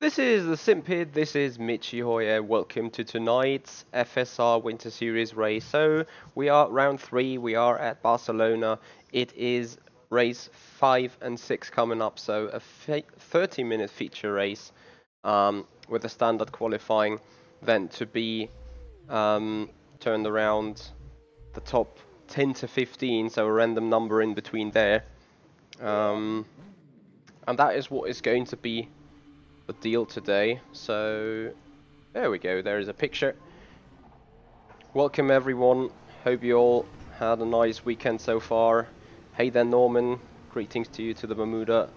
This is the Simpid, this is Michi here, welcome to tonight's FSR Winter Series race. So, we are round 3, we are at Barcelona. It is race 5 and 6 coming up, so a 30-minute feature race with a standard qualifying, then to be turned around the top 10 to 15, so a random number in between there. And that is what is going to be the deal today. So there we go, there is a picture. Welcome everyone, hope you all had a nice weekend so far. Hey there Norman, greetings to you to the Bermuda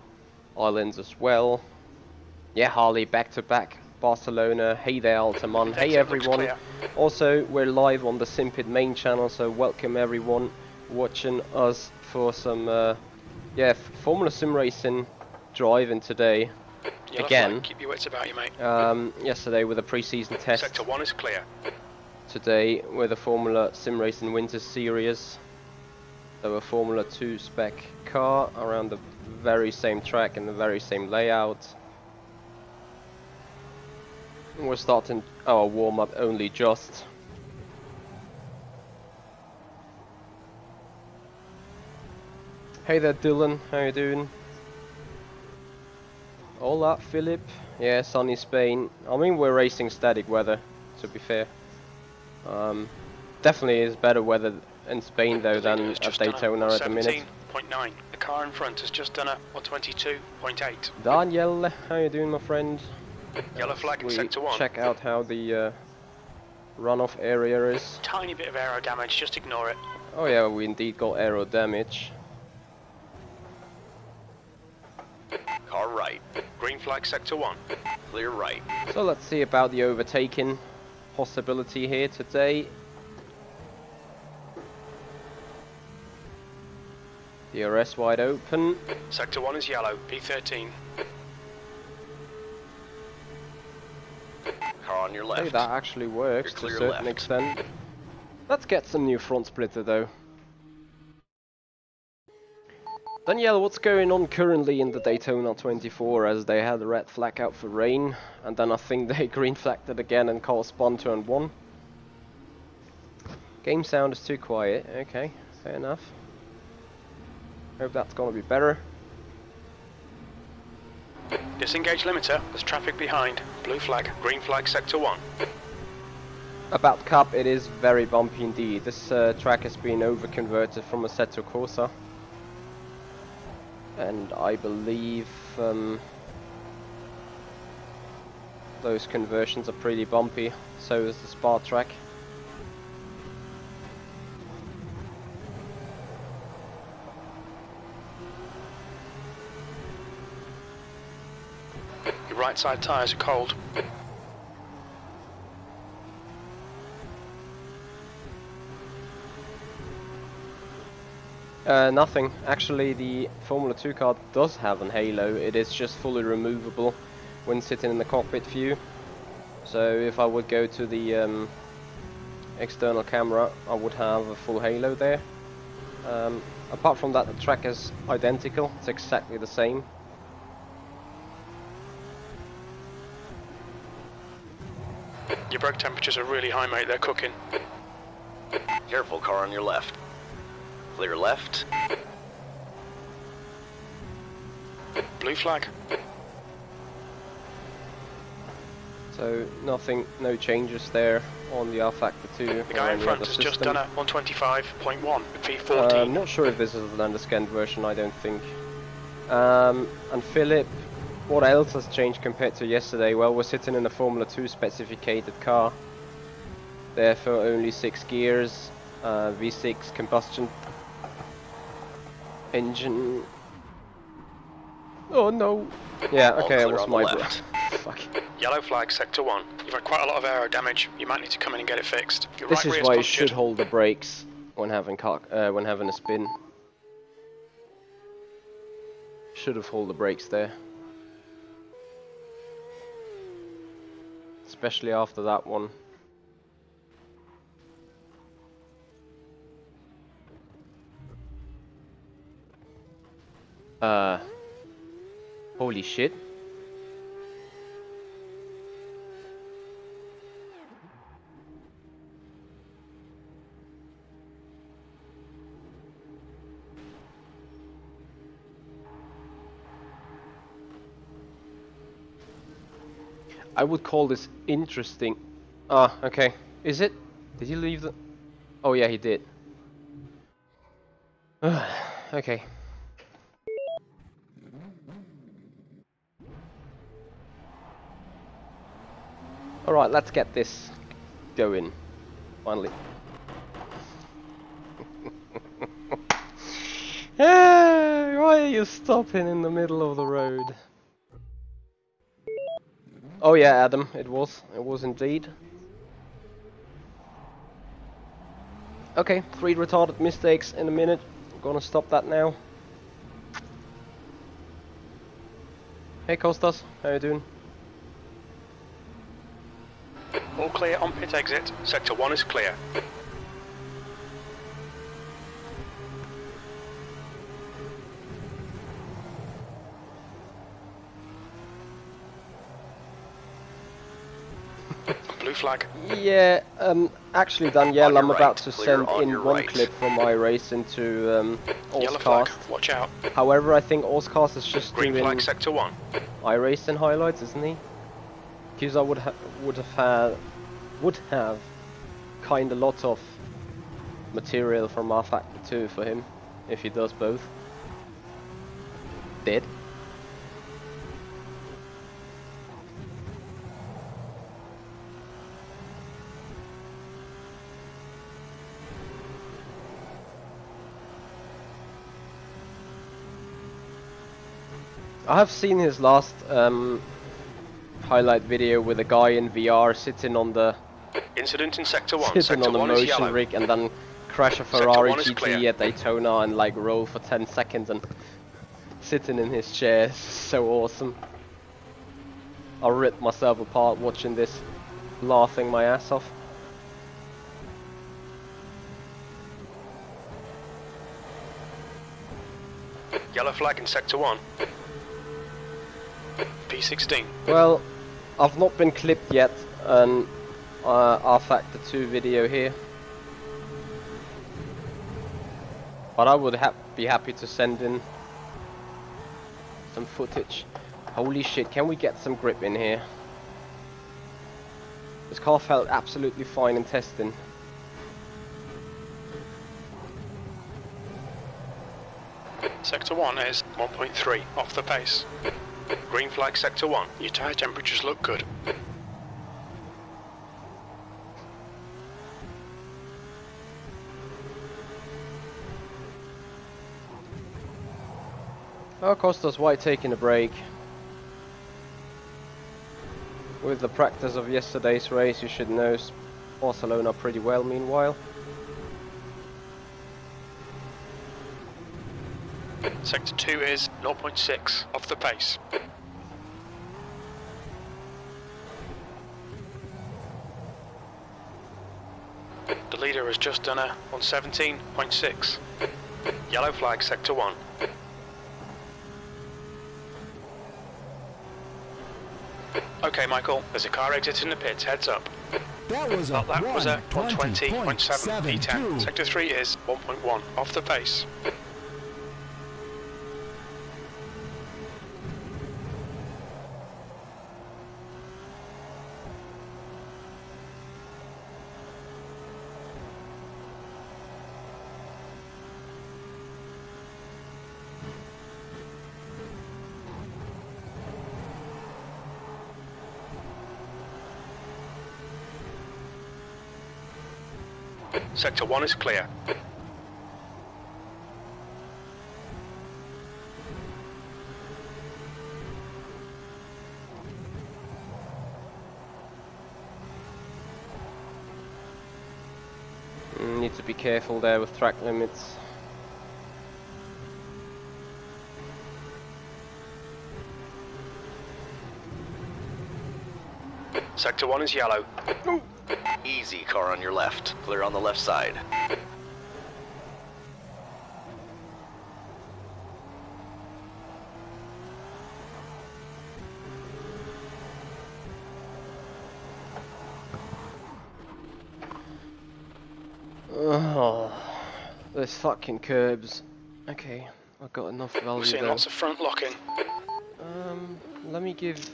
Islands as well. Yeah, Harley, back to back Barcelona. Hey there Altamon, hey everyone. Also we're live on the Simpid main channel, so welcome everyone watching us for some Formula SimRacing driving today. Yellow Again, flag, keep your wits about you, mate. Yesterday with a pre-season test. Sector 1 is clear. Today with a Formula SimRacing Winter Series. So a Formula 2 spec car around the very same track and the very same layout. We're starting our warm-up only just. Hey there Dylan, how you doing? Hola, Philip. Yeah, sunny Spain. I mean, we're racing static weather, to be fair. Definitely is better weather in Spain though than at Daytona at the minute. 17.9. The car in front has just done a 122.8. Daniel, how you doing, my friend? Yellow flag in sector 1. Check out how the runoff area is. Tiny bit of aero damage, just ignore it. Oh yeah, we indeed got aero damage. Car right. Green flag sector 1. Clear right. So let's see about the overtaking possibility here today. DRS wide open. Sector 1 is yellow, P13. Car on your left. Hey, that actually works to a certain extent. Let's get some new front splitter though. Danielle, what's going on currently in the Daytona 24, as they had a red flag out for rain, and then I think they green flagged it again and called spun turn 1. Game sound is too quiet, okay, fair enough. Hope that's gonna be better. Disengage limiter, there's traffic behind. Blue flag, green flag sector 1. About Cup, it is very bumpy indeed. This track has been over-converted from Assetto Corsa. And I believe those conversions are pretty bumpy, so is the Spa track. Your right side tyres are cold. Nothing. Actually, the Formula 2 car does have an halo. It is just fully removable when sitting in the cockpit view. So if I would go to the external camera, I would have a full halo there. Apart from that, the track is identical. It's exactly the same. Your brake temperatures are really high, mate. They're cooking. Careful, car on your left. Clear left. Blue flag. So nothing, no changes there on the rFactor 2. The guy in front has just done a 125.1 P14. I'm not sure if this is an underscanned version, I don't think. And Philip, what else has changed compared to yesterday? Well, we're sitting in a Formula 2 specificated car. Therefore only 6 gears, V6 combustion engine. Oh no. Yeah, okay, I lost my breath. Fuck. Yellow flag, sector 1. You've had quite a lot of aero damage. You might need to come in and get it fixed. Your This right is why you should hold the brakes when having a spin. Should have held the brakes there. Especially after that one. Holy shit. I would call this interesting. Ah, okay. Is it? Did he leave the... Oh yeah, he did. Okay. Alright, let's get this going. Finally. Why are you stopping in the middle of the road? Oh yeah, Adam, it was indeed. Okay, 3 retarded mistakes in a minute. I'm gonna stop that now. Hey Kostas, how you doing? All clear on pit exit. Sector 1 is clear. Blue flag. Yeah, actually Danielle, I'm about to clear send on in your one right. clip from my race into Yellow flag. Ozcast. Watch out. However, I think Ozcast is just Green doing flag sector 1. iRacing highlights, isn't he? Because I would have kind of lot of material from rFactor 2 for him if he does both. Did. I have seen his last highlight video with a guy in VR sitting on the Incident in sector 1. sitting Sector on the 1 is motion yellow. rig and then crash a Sector Ferrari 1 is GT clear. at Daytona and like roll for 10 seconds and sitting in his chair. So awesome. I ripped myself apart watching this, laughing my ass off. Yellow flag in sector 1. P16. Well, I've not been clipped yet an rFactor 2 video here, but I would be happy to send in some footage. Holy shit, can we get some grip in here? This car felt absolutely fine in testing. Sector 1 is 1.3 off the pace. Green flag sector 1. Your tyre temperatures look good. Oh, Costas, why taking a break? With the practice of yesterday's race, you should know Barcelona pretty well meanwhile. Sector 2 is 0.6 off the pace. The leader has just done a 117.6. Yellow flag sector 1. Okay, Michael, there's a car exiting the pits, heads up. That was a That was a 120.7 120.72. P10. Sector 3 is 1.1 off the pace. Sector 1 is clear. Need to be careful there with track limits. Sector 1 is yellow. Easy, car on your left. Clear on the left side. Oh, those fucking curbs. Okay, I've got enough We're value seeing there. lots of front locking. Let me give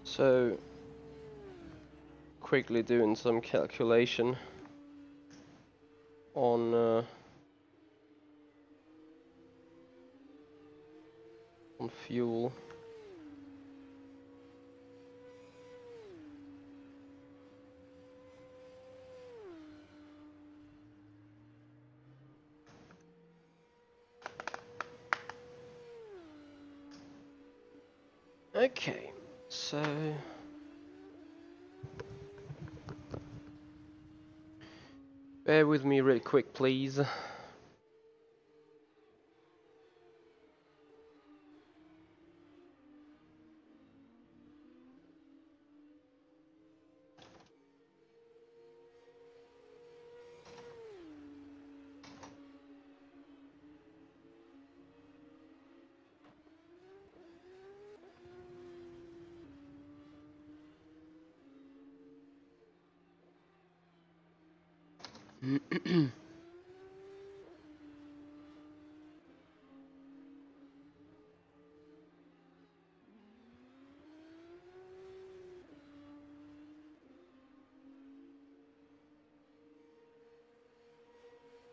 So, quickly doing some calculation on fuel. Okay, so bear with me real quick, please.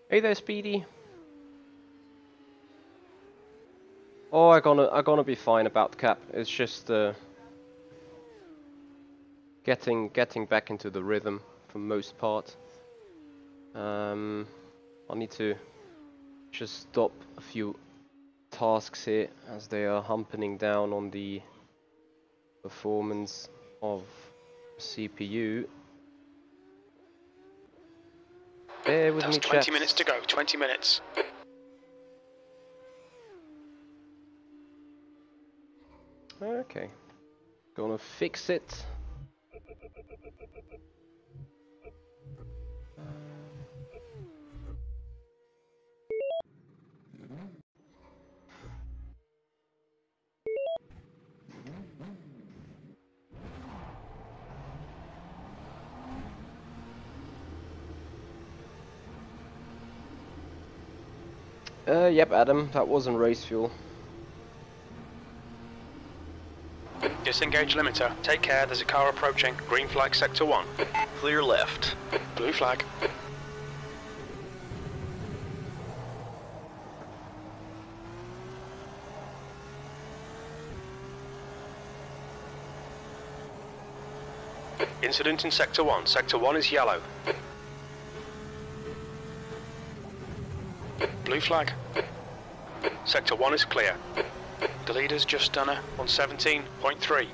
Hey there, Speedy. Oh, I'm gonna be fine about the cap. It's just getting back into the rhythm for most part. I need to just stop a few tasks here as they are humping down on the performance of CPU. Bear with me, 20 chaps. minutes to go, 20 minutes. Okay, gonna fix it. Yep, Adam, that wasn't race fuel. Disengage limiter. Take care, there's a car approaching. Green flag sector 1. Clear left. Blue flag. Incident in sector 1. Sector 1 is yellow. Blue flag. Sector 1 is clear. The leader's just done a 117.3.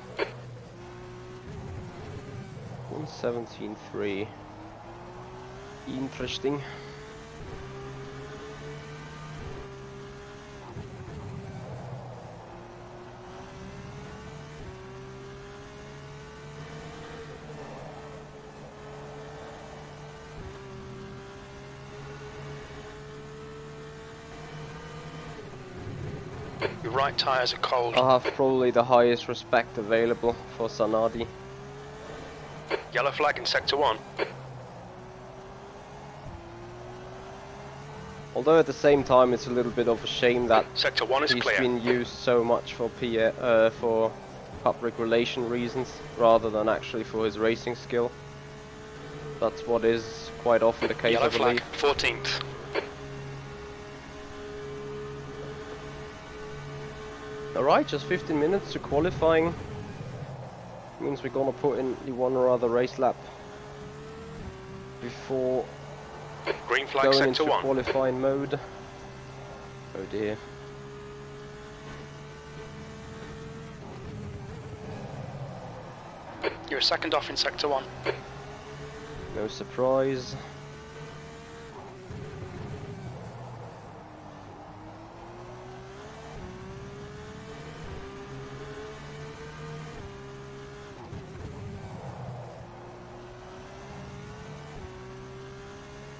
117.3. Interesting. Your right tyres are cold. I have probably the highest respect available for Sanadi. Yellow flag in sector 1. Although at the same time it's a little bit of a shame that Sector 1 is he's clear. been used so much for public relation reasons rather than actually for his racing skill. That's what is quite often the case, Yellow I believe. flag, 14th. Alright, just 15 minutes to qualifying. Means we're gonna put in the one or other race lap before Green flag going sector into 1. qualifying mode. Oh dear. You're a second off in sector 1. No surprise.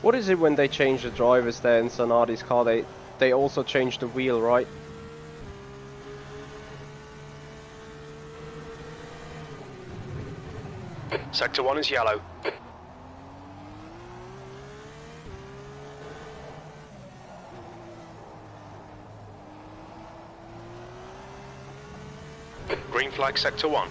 What is it when they change the drivers there in Sanadi's car? They also change the wheel, right? Sector 1 is yellow. flag sector 1.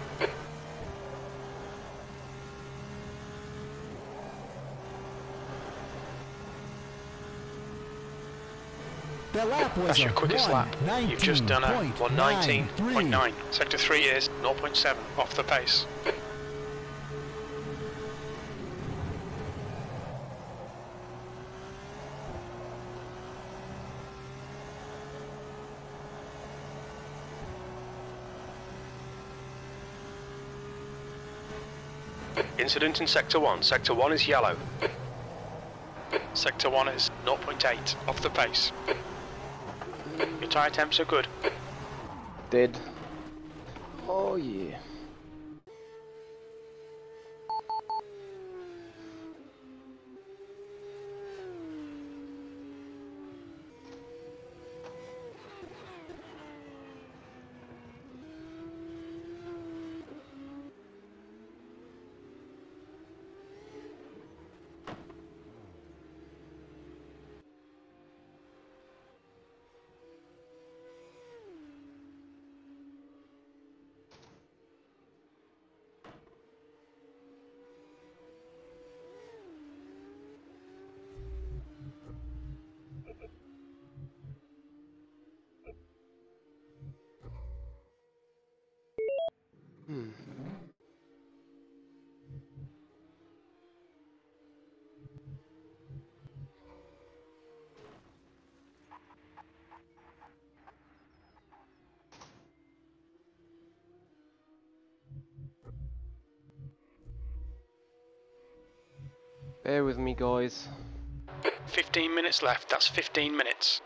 That lap was That's your quickest lap. You've just done a 1:19.9. 119.9. Sector 3 is 0.7 off the pace. Incident in Sector 1. Sector 1 is yellow. Sector 1 is 0.8 off the pace. Your tyre temps are good. Dead. Oh yeah. Bear with me, guys. 15 minutes left. That's 15 minutes.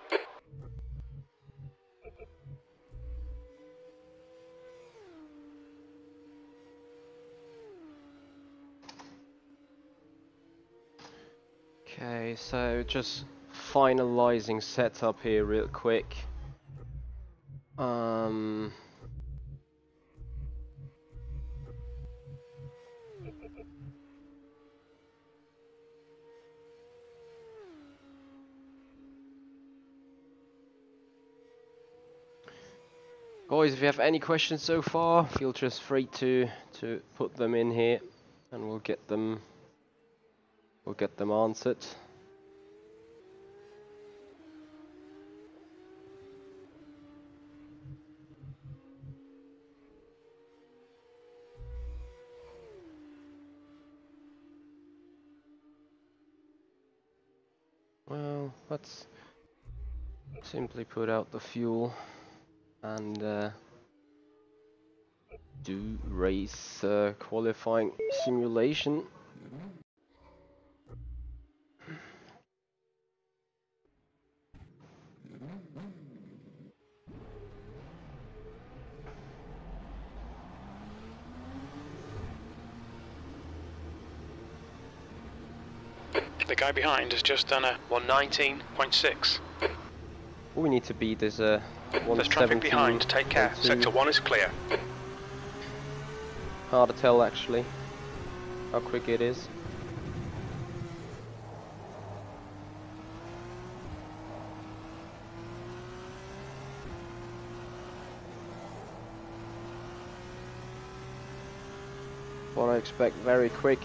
Okay, so just finalizing setup here real quick. Guys, if you have any questions so far, feel just free to put them in here, and we'll get them answered. Well, let's simply put out the fuel and do race qualifying simulation. The guy behind has just done a 119.6. All we need to beat is There's traffic behind. Take care. Sector 1 is clear. Hard to tell actually how quick it is. What I expect, very quick.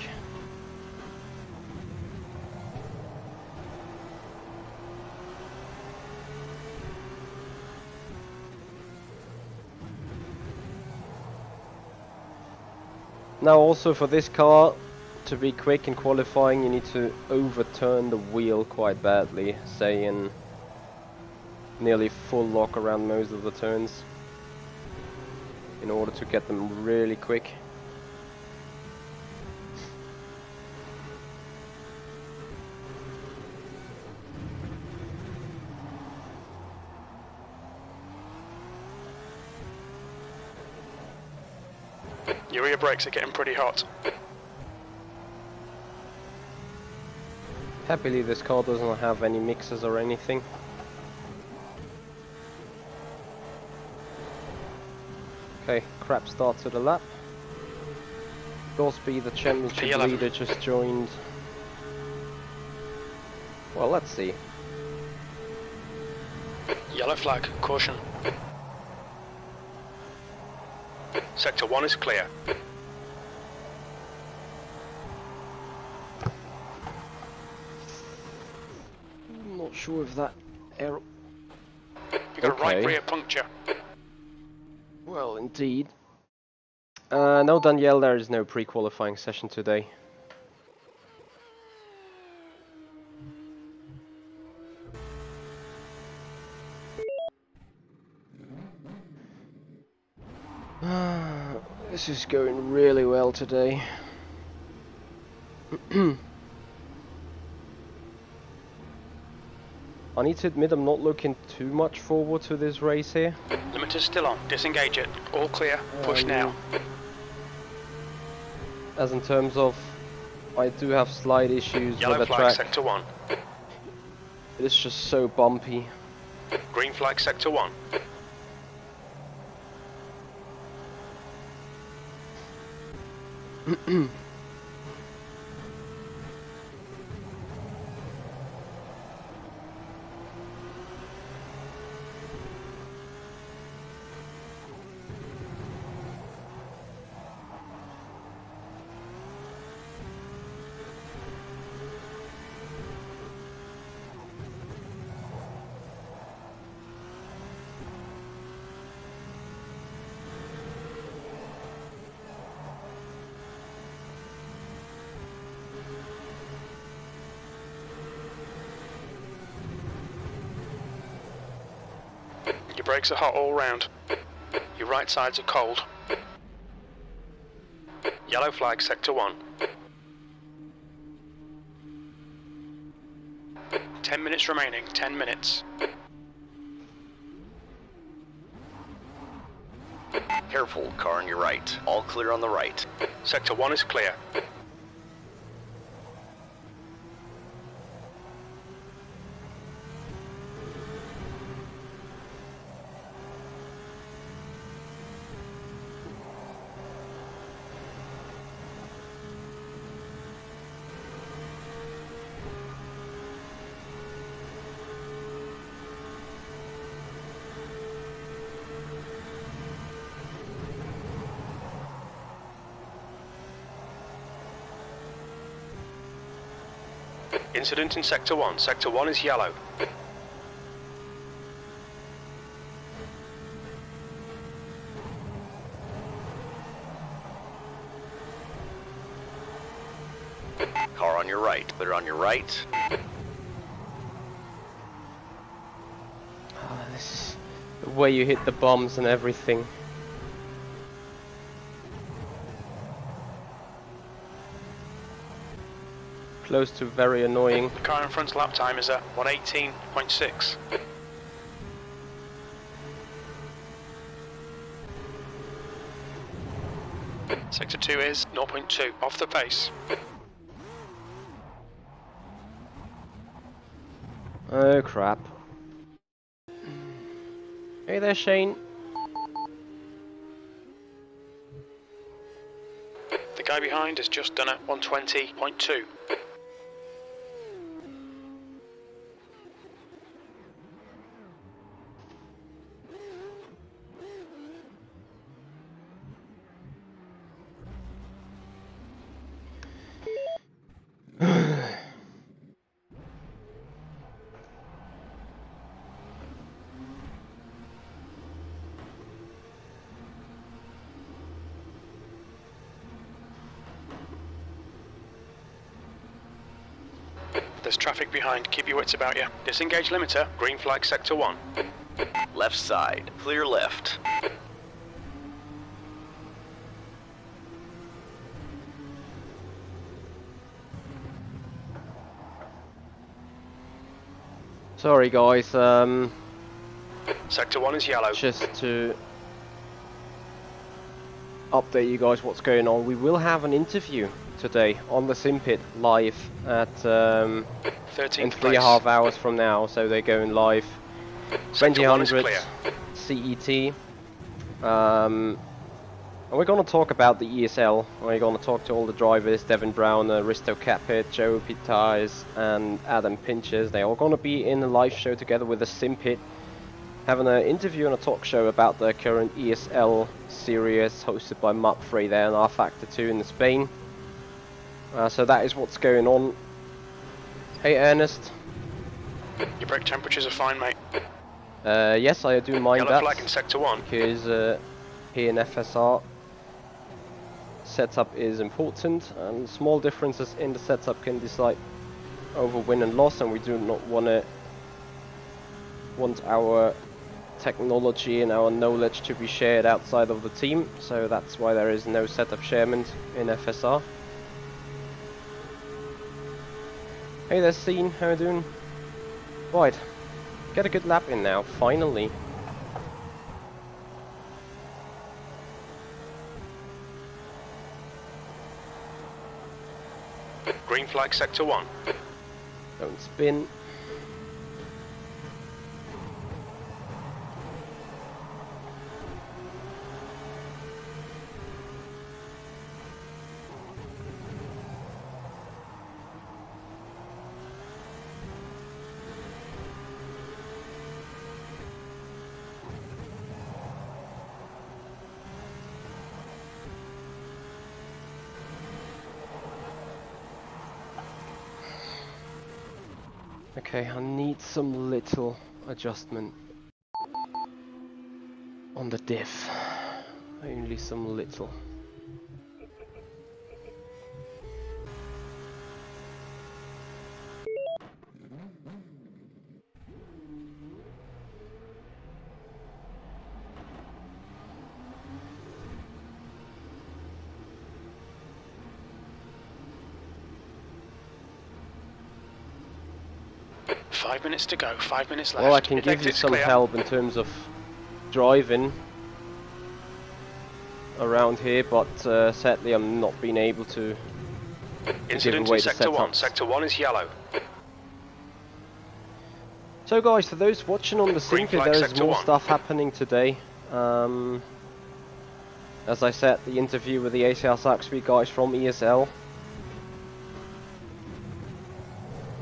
Now also for this car, to be quick in qualifying, you need to overturn the wheel quite badly, say in nearly full lock around most of the turns, in order to get them really quick. Your rear brakes are getting pretty hot. Happily this car doesn't have any mixers or anything. Okay, crap start to the lap. Gorsby, the championship P11. leader, just joined. Well, let's see. Yellow flag, caution. Sector 1 is clear. I'm not sure if that error. You got a right Okay. rear puncture. Well, indeed. No, Danielle, there is no pre-qualifying session today. This is going really well today. I need to admit I'm not looking too much forward to this race here. Limiter's still on. Disengage it. All clear. Push now. As in terms of, I do have slight issues Yellow with the flag, track. Sector 1. It's just so bumpy. Green flag, Sector 1. Your brakes are hot all round. Your right sides are cold. Yellow flag, Sector 1. 10 minutes remaining, 10 minutes. Careful, car on your right. All clear on the right. Sector 1 is clear. Incident in Sector 1. Sector 1 is yellow. Car on your right. Clear on your right. This is the way you hit the bombs and everything. Close to very annoying. The car in front's lap time is at 1:18.6. Sector 2 is 0.2 off the pace. Oh crap. Hey there, Shane. The guy behind has just done at 120.2. There's traffic behind, keep your wits about you. Disengage limiter, green flag Sector 1. Left side. Clear left. Sorry guys, Sector 1 is yellow. just to update you guys what's going on. We will have an interview today on the Sim Pit live at 13th in place. 3.5 hours from now, so they're going live Sector 1 is 2000 clear. CET. And we're going to talk about the ESL. We're going to talk to all the drivers: Devin Brown, Risto Capit, Joe Tyres and Adam Pinches. They're all going to be in a live show together with the Sim Pit. having an interview on a talk show about the current ESL series hosted by MAP3 there and rFactor 2 in Spain. So that is what's going on. Hey Ernest. Your brake temperatures are fine, mate. Yes, I do mind Yellow that. flag in sector 1. Because here in FSR, setup is important, and small differences in the setup can decide over win and loss, and we do not want our technology and our knowledge to be shared outside of the team, so that's why there is no setup sharement in FSR. Hey there, Scene, how you doing? Right, get a good lap in now, finally. Green flag sector 1. Don't spin. Okay, I need some little adjustment on the diff. Only some little. Five minutes to go, 5 minutes left. Well, I can If give you exit's some clear. help in terms of driving around here, but sadly I'm not being able to give Incident away in the sector 1. setups. Sector 1 is yellow. So guys, for those watching on the Green sync, flag there is sector more 1. stuff happening today. As I said, the interview with the ACR Saxby guys from ESL.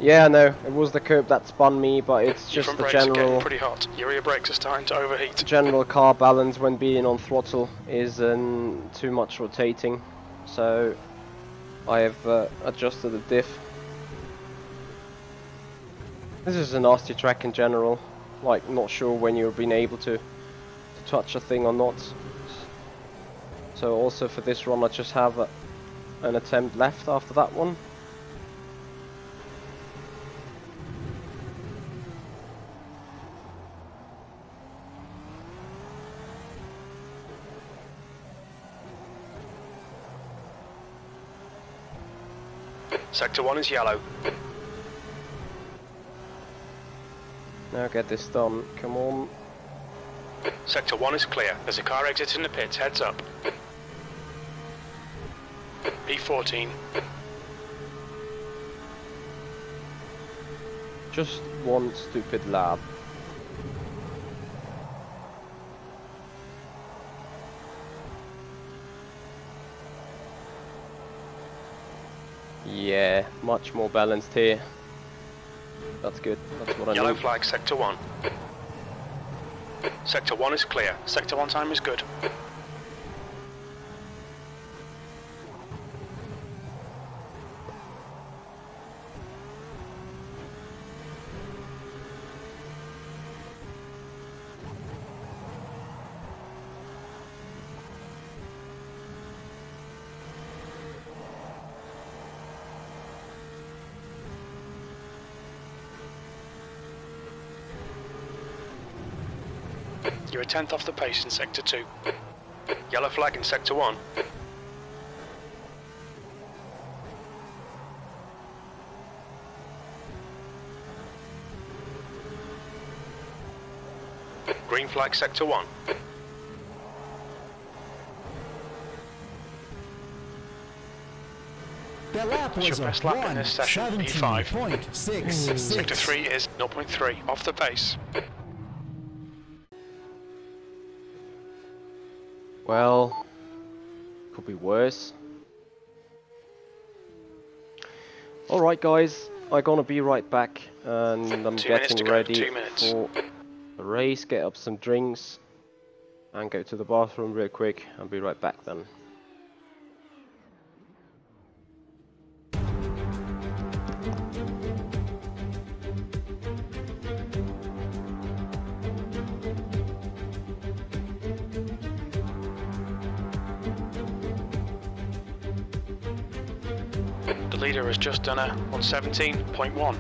Yeah, no, it was the curb that spun me, but it's Your just front the brakes are getting general pretty hot. Your rear brakes are starting to overheat. general car balance when being on throttle is too much rotating, so I have adjusted the diff. This is a nasty track in general, like not sure when you're being able to touch a thing or not. So also for this run I just have an attempt left after that one. Sector 1 is yellow. Now get this done, come on. Sector 1 is clear. There's a car exiting the pits, heads up. P14. Just one stupid lap. Yeah, much more balanced here. That's good, that's what I Yellow need. flag, sector 1. Sector 1 is clear. Sector 1 time is good. You're a tenth off the pace in sector 2. Yellow flag in sector 1. Green flag sector 1. The lap That's your was a best lap in this session, P5. 1:17.66. Sector 3 is 0.3 off the pace. Well, could be worse. Alright guys, I'm gonna be right back and I'm 2 minutes getting to go, ready 2 minutes. for the race, get up some drinks, and go to the bathroom real quick. I'll be right back then. The leader has just done a 117.1.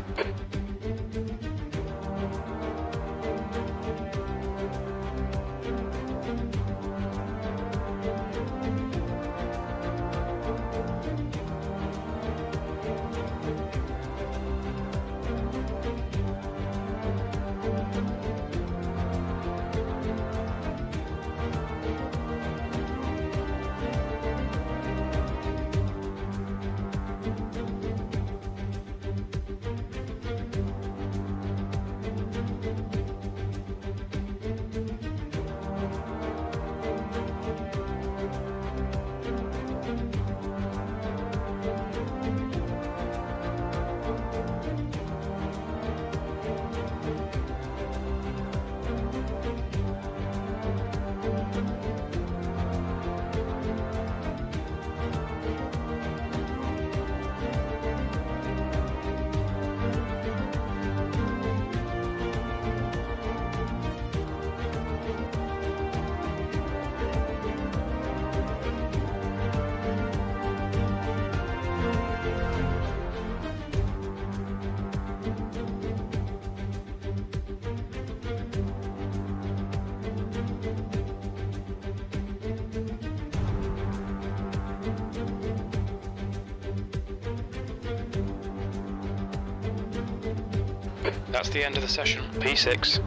That's the end of the session. P6.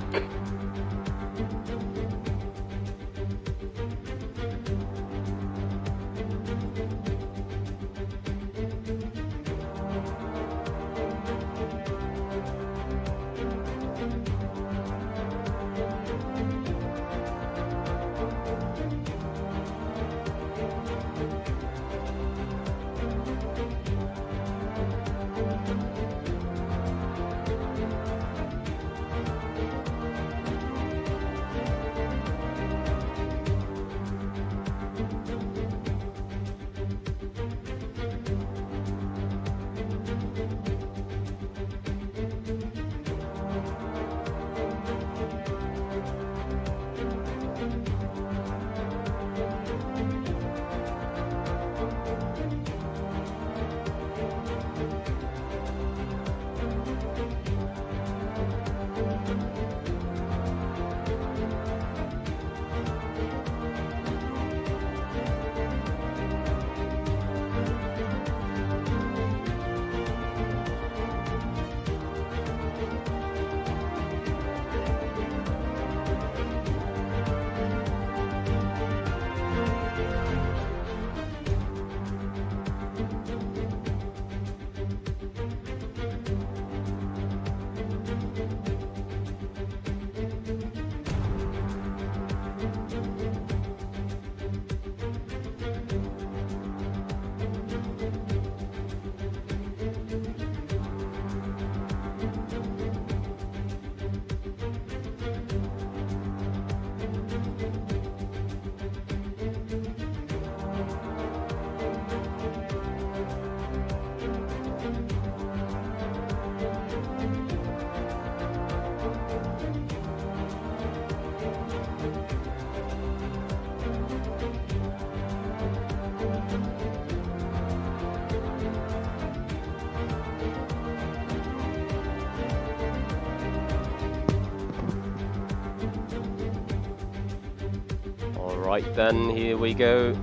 Right then, here we go.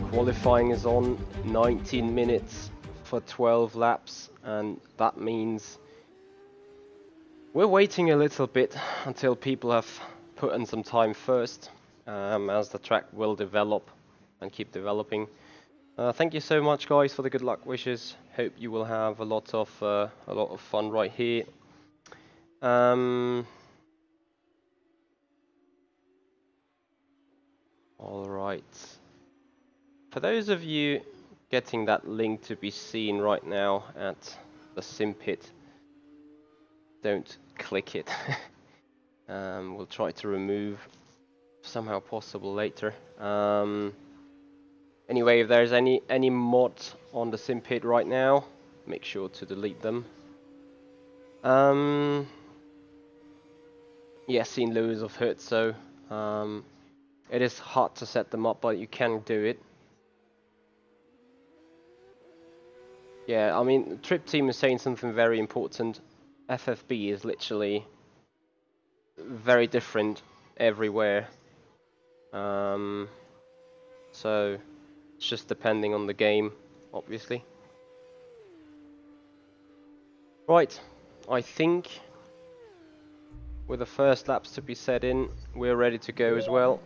Qualifying is on, 19 minutes for 12 laps, and that means we're waiting a little bit until people have put in some time first, as the track will develop and keep developing. Thank you so much, guys, for the good luck wishes. Hope you will have a lot of fun right here. All right. For those of you getting that link to be seen right now at the sim pit, don't click it. We'll try to remove somehow possible later. Anyway, if there's any mods on the sim pit right now, make sure to delete them. Yeah, seen loads of hits, so it is hard to set them up, but you can do it. Yeah, I mean, the Trip team is saying something very important. FFB is literally very different everywhere. So it's just depending on the game, obviously. Right, I think with the first laps to be set in, we're ready to go as well.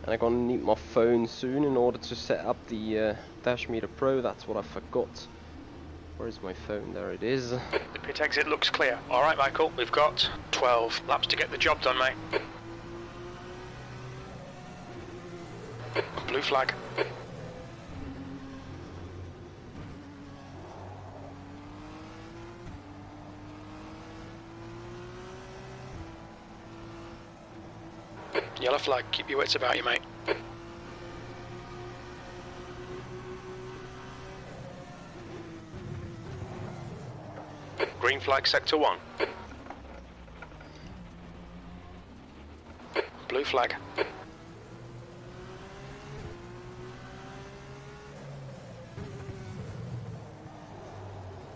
And I'm gonna need my phone soon in order to set up the Dash Meter Pro. That's what I forgot. Where is my phone? There it is. The pit exit looks clear. Alright, Michael, we've got 12 laps to get the job done, mate. Blue flag. Yellow flag, keep your wits about you, mate. Green flag, sector 1. Blue flag.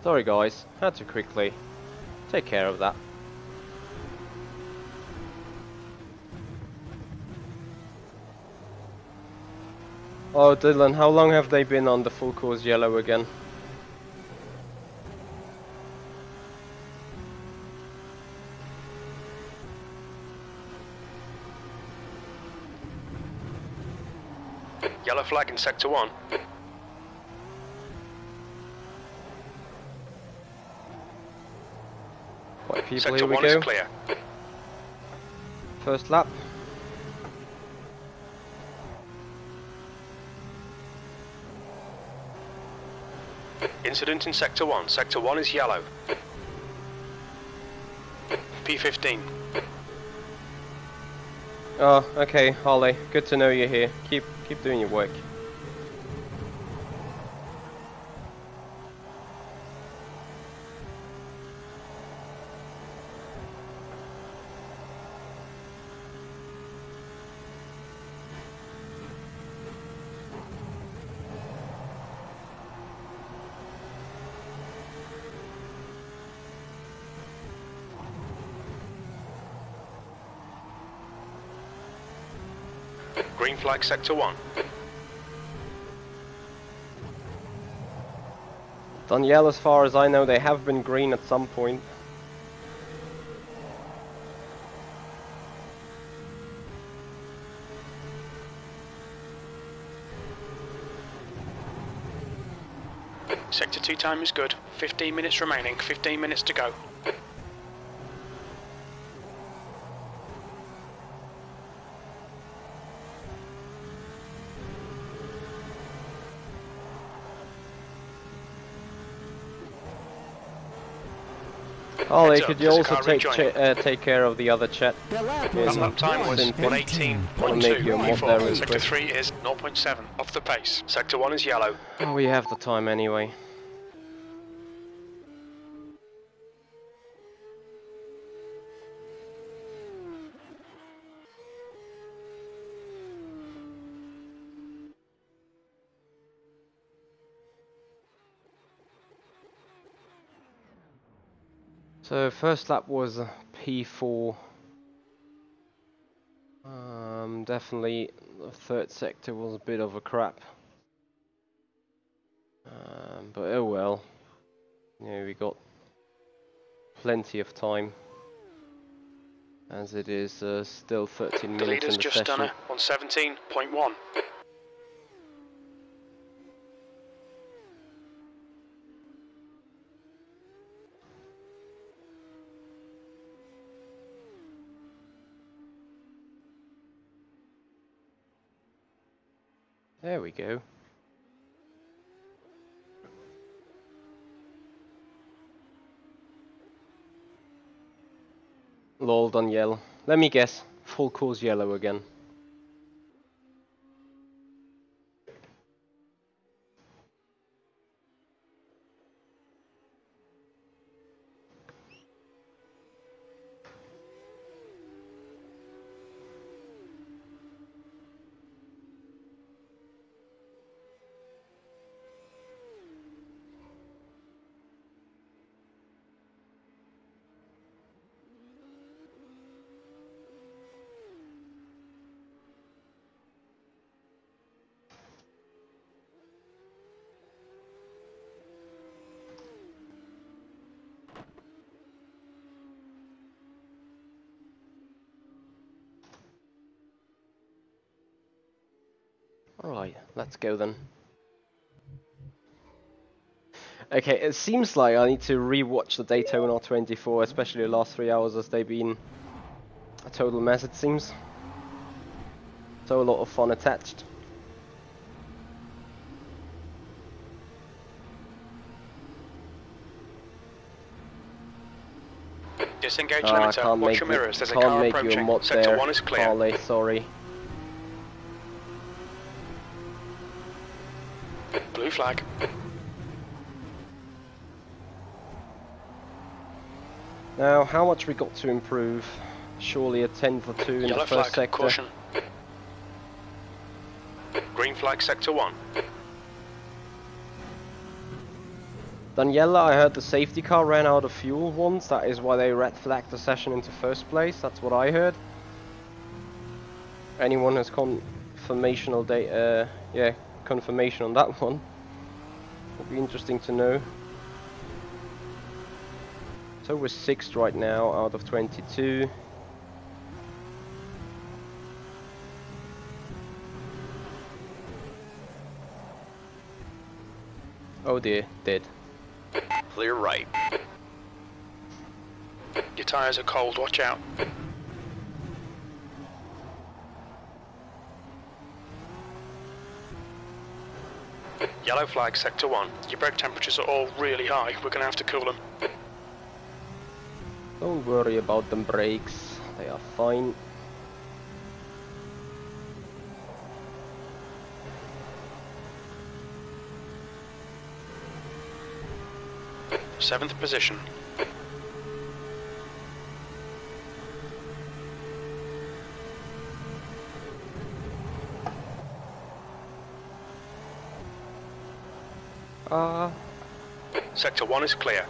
Sorry guys, had to quickly take care of that. Oh Dylan, how long have they been on the full course yellow again? Yellow flag in sector 1. Right people, Sector here we 1 go. is clear. First lap. Incident in sector 1. Sector 1 is yellow. P15. Oh, okay, Holly. Good to know you're here. Keep doing your work. Green flag sector 1. Danielle, as far as I know, they have been green at some point. Sector 2 time is good. 15 minutes remaining. 15 minutes to go. Ollie, Heads up, could you there's a also car take care of the other chat? The lap Yeah, is Lap time was Simple. 118.2. Wanna make you a mod there real Sector quick. 3 is 0.7 off the pace. Sector 1 is yellow. Oh, we have the time anyway. So first lap was P4. Definitely the third sector was a bit of a crap. But oh well. Yeah, we got plenty of time. As it is still 13 The minutes leader's in the just session. done it on 17.1. There we go. Lol, done yellow. Let me guess. Full course yellow again. Alright, let's go then. Okay, it seems like I need to re-watch the Daytona 24, especially the last 3 hours, as they've been a total mess, it seems. So a lot of fun attached. Disengage I limiter. can't Watch make your you, mirrors. There's a can't car make you a approaching. mod Sector there, 1 is clear. Harley, sorry. Blue flag. Now, how much we got to improve? Surely a 10th or 2 in Yellow the flag. first sector. Caution. Green flag. Sector 1. Daniela, I heard the safety car ran out of fuel once. That is why they red flagged the session into first place. That's what I heard. Anyone has confirmational data? Yeah, confirmation on that one. Would be interesting to know. So we're 6th right now out of 22. Oh dear, dead. Clear right. Your tyres are cold. Watch out. Yellow flag. Sector 1. Your brake temperatures are all really high. We're going to have to cool them. Don't worry about them brakes. They are fine. Seventh position. Sector 1 is clear.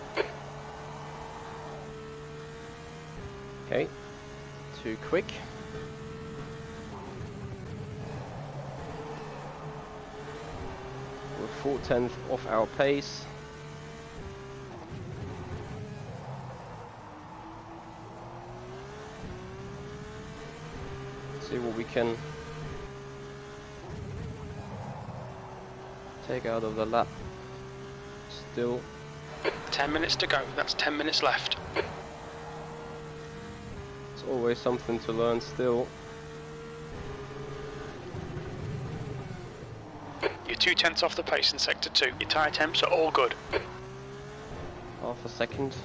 Okay. Too quick. We're 4/10 off our pace. See what we can take out of the lap. Still 10 minutes to go. That's 10 minutes left. it's always something to learn still. You're 2/10 off the pace in Sector 2. Your tyre temps are all good. Half a second.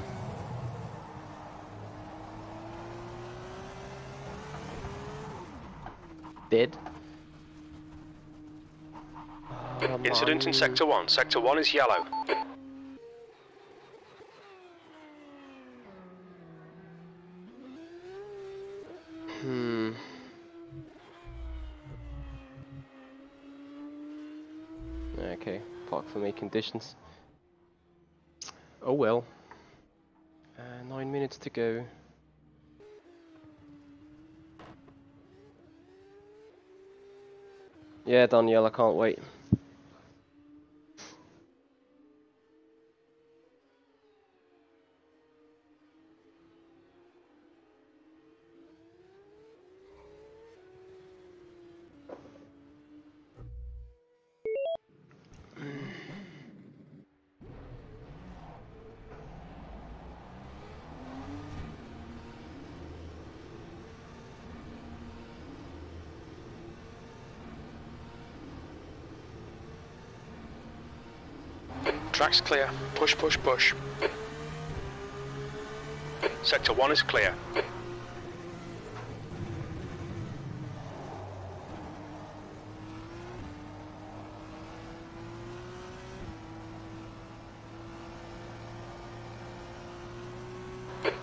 Dead. Incident in Sector 1. Sector 1 is yellow. Okay, park for me conditions. Oh well. 9 minutes to go. Yeah, Danielle, I can't wait. Track's clear. Push, push, push. Sector 1 is clear.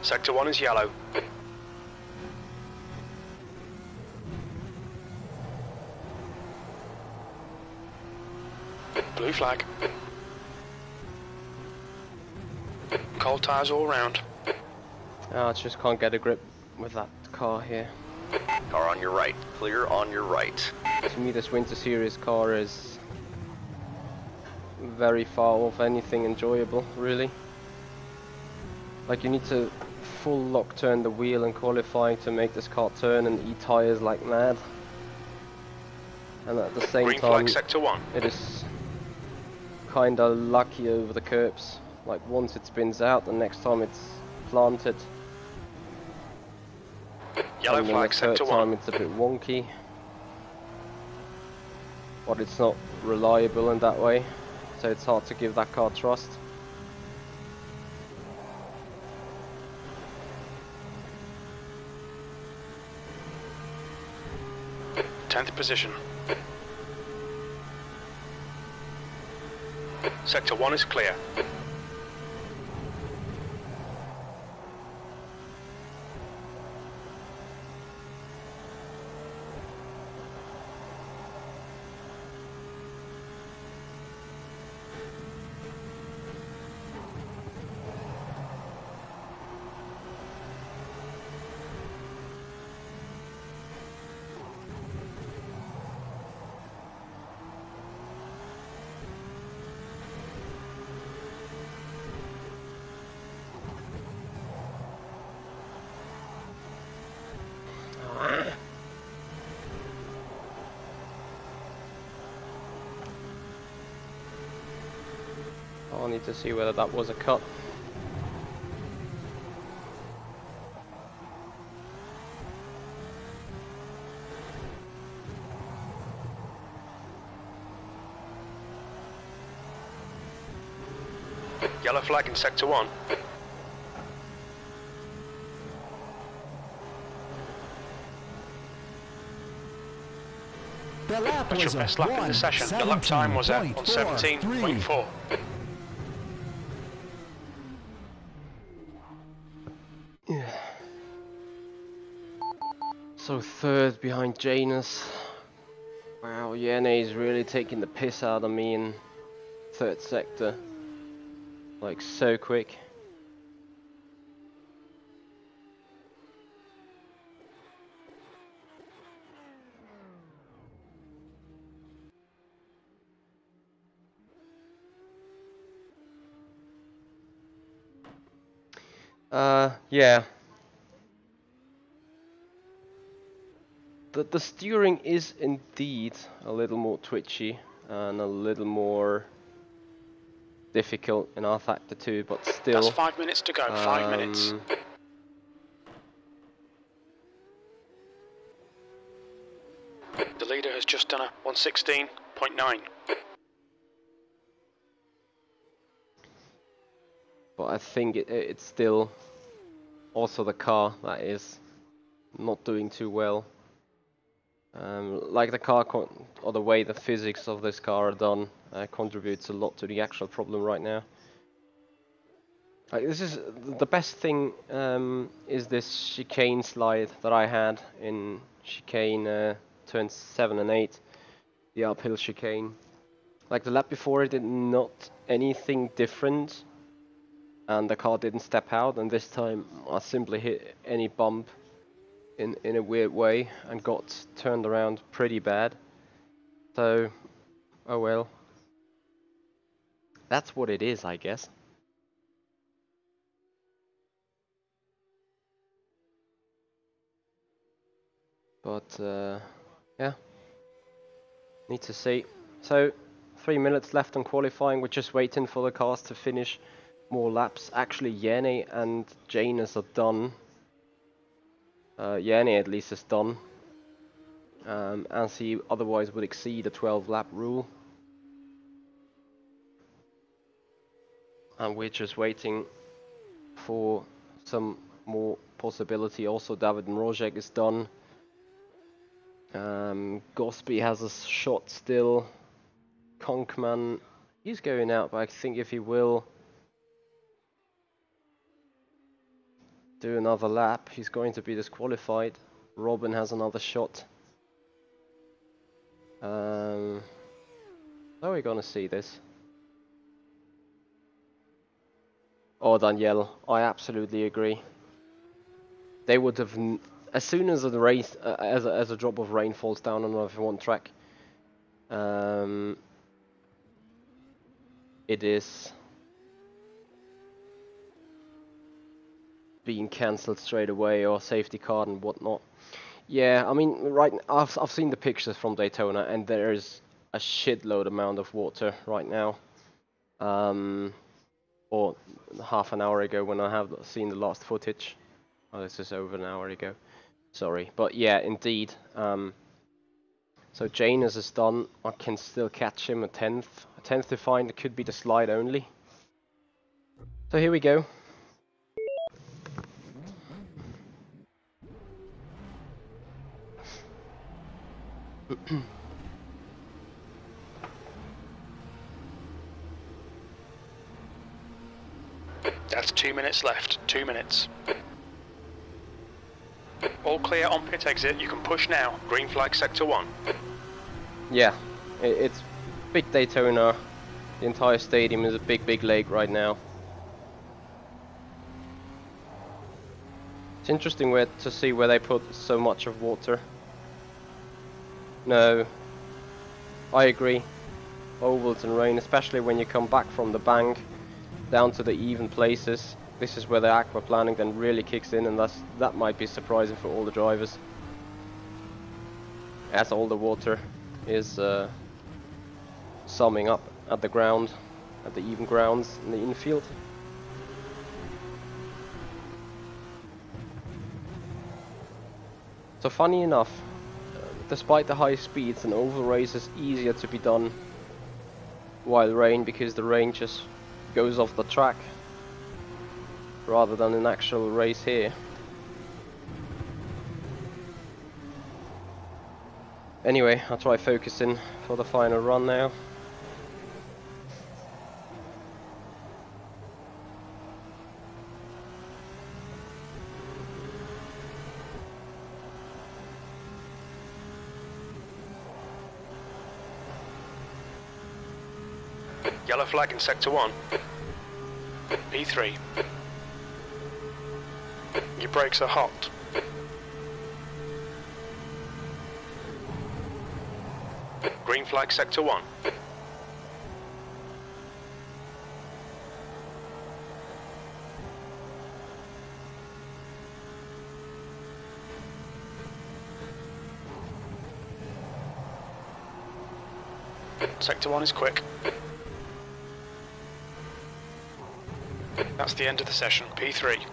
Sector 1 is yellow. Blue flag. Cold tyres all round. I just can't get a grip with that car here. Car on your right. Clear on your right. To me, this Winter Series car is very far off anything enjoyable, really. Like, you need to full lock turn the wheel in qualifying to make this car turn and eat tyres like mad. And at the same Green time, flag sector 1. it is kinda lucky over the curbs. Like, once it spins out, the next time it's planted. Yellow And then flag the third sector time 1. it's a bit wonky. But it's not reliable in that way, so it's hard to give that car trust. Tenth position. Sector 1 is clear. I'll need to see whether that was a cut. Yellow flag in sector 1. The lap That's your was a best lap in the session. The lap time was at 1:17.4. So third behind Janus. Wow, Yene is really taking the piss out of me in third sector. Like, so quick. Yeah. The steering is indeed a little more twitchy and a little more difficult in rFactor 2, but still. That's 5 minutes to go. 5 minutes. The leader has just done a 1:16.9. But I think it's still also the car that is not doing too well. Like the car or the way the physics of this car are done contributes a lot to the actual problem right now. This is the best thing is this chicane slide that I had in chicane turns 7 and 8, the uphill chicane. Like the lap before, it did not anything different, and the car didn't step out. And this time, I simply hit any bump in a weird way and got turned around pretty bad. So, oh well. That's what it is, I guess. But yeah, need to see. So 3 minutes left on qualifying. We're just waiting for the cars to finish more laps. Actually, Yene and Janus are done. Yene at least is done, as he otherwise would exceed a 12 lap rule. And we're just waiting for some more possibility. Also, David and Rojek is done. Gosby has a shot still. Konkman, he's going out, but I think if he will, do another lap. He's going to be disqualified. Robin has another shot. How are we gonna see this? Oh, Danielle, I absolutely agree. They would have, as soon as the race, as a drop of rain falls down on F1 track, it is being cancelled straight away, or safety car and whatnot. Yeah, I mean, I've seen the pictures from Daytona, and there is a shitload amount of water right now. Or half an hour ago when I have seen the last footage. Oh, this is over an hour ago. Sorry, but yeah, indeed. So Janus is done. I can still catch him a tenth. A tenth to find. It could be the slide only. So here we go. That's 2 minutes left. 2 minutes. All clear on pit exit. You can push now. Green flag sector 1. Yeah, it's big Daytona. The entire stadium is a big lake right now. It's interesting to see where they put so much of water. No, I agree. Ovals and rain, especially when you come back from the bank down to the even places. This is where the aquaplaning then really kicks in, and that might be surprising for all the drivers, as all the water is summing up at the ground, at the even grounds in the infield. So funny enough, despite the high speeds, an oval race is easier to be done while rain, because the rain just goes off the track rather than an actual race here. Anyway, I'll try focusing for the final run now. Yellow flag in sector 1. P3. Your brakes are hot. Green flag sector 1. Sector 1 is quick. That's the end of the session. P3.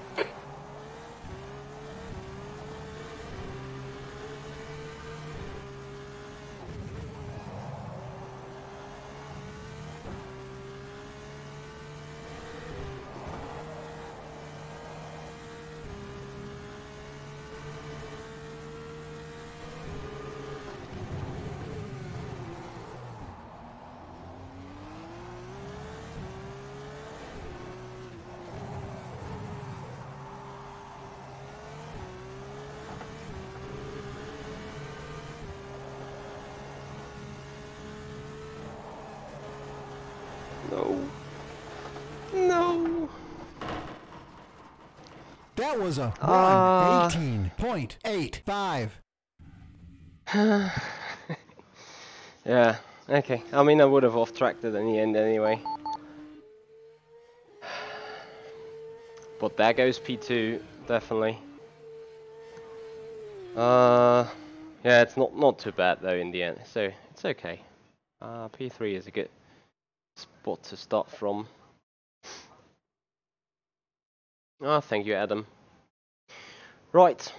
No. That was a 1:18.85. Yeah, okay. I mean, I would have off-tracked it in the end anyway. But there goes P2, definitely. Yeah, it's not too bad though in the end, so it's okay. P3 is a good spot to start from. Ah, thank you, Adam. Right.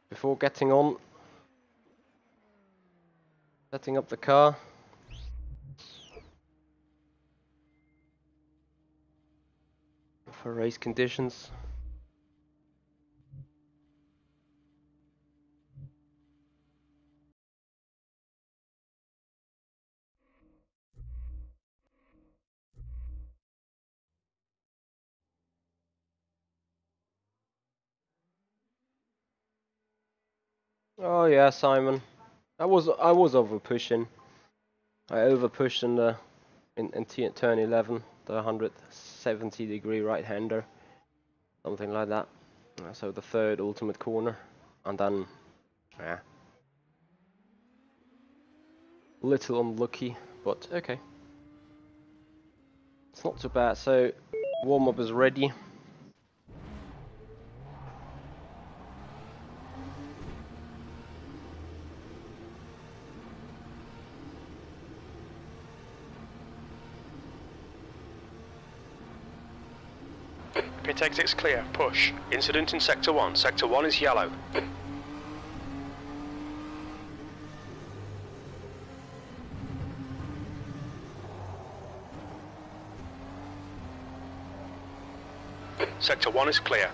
Before getting on, setting up the car. For race conditions. Oh yeah, Simon. I was over pushing. I over pushed in the in turn 11, the 170-degree right-hander, something like that. So the third ultimate corner, and then yeah, little unlucky, but okay. It's not too bad. So warm-up is ready. Pit exit's clear. Push. Incident in Sector 1. Sector 1 is yellow. Sector 1 is clear.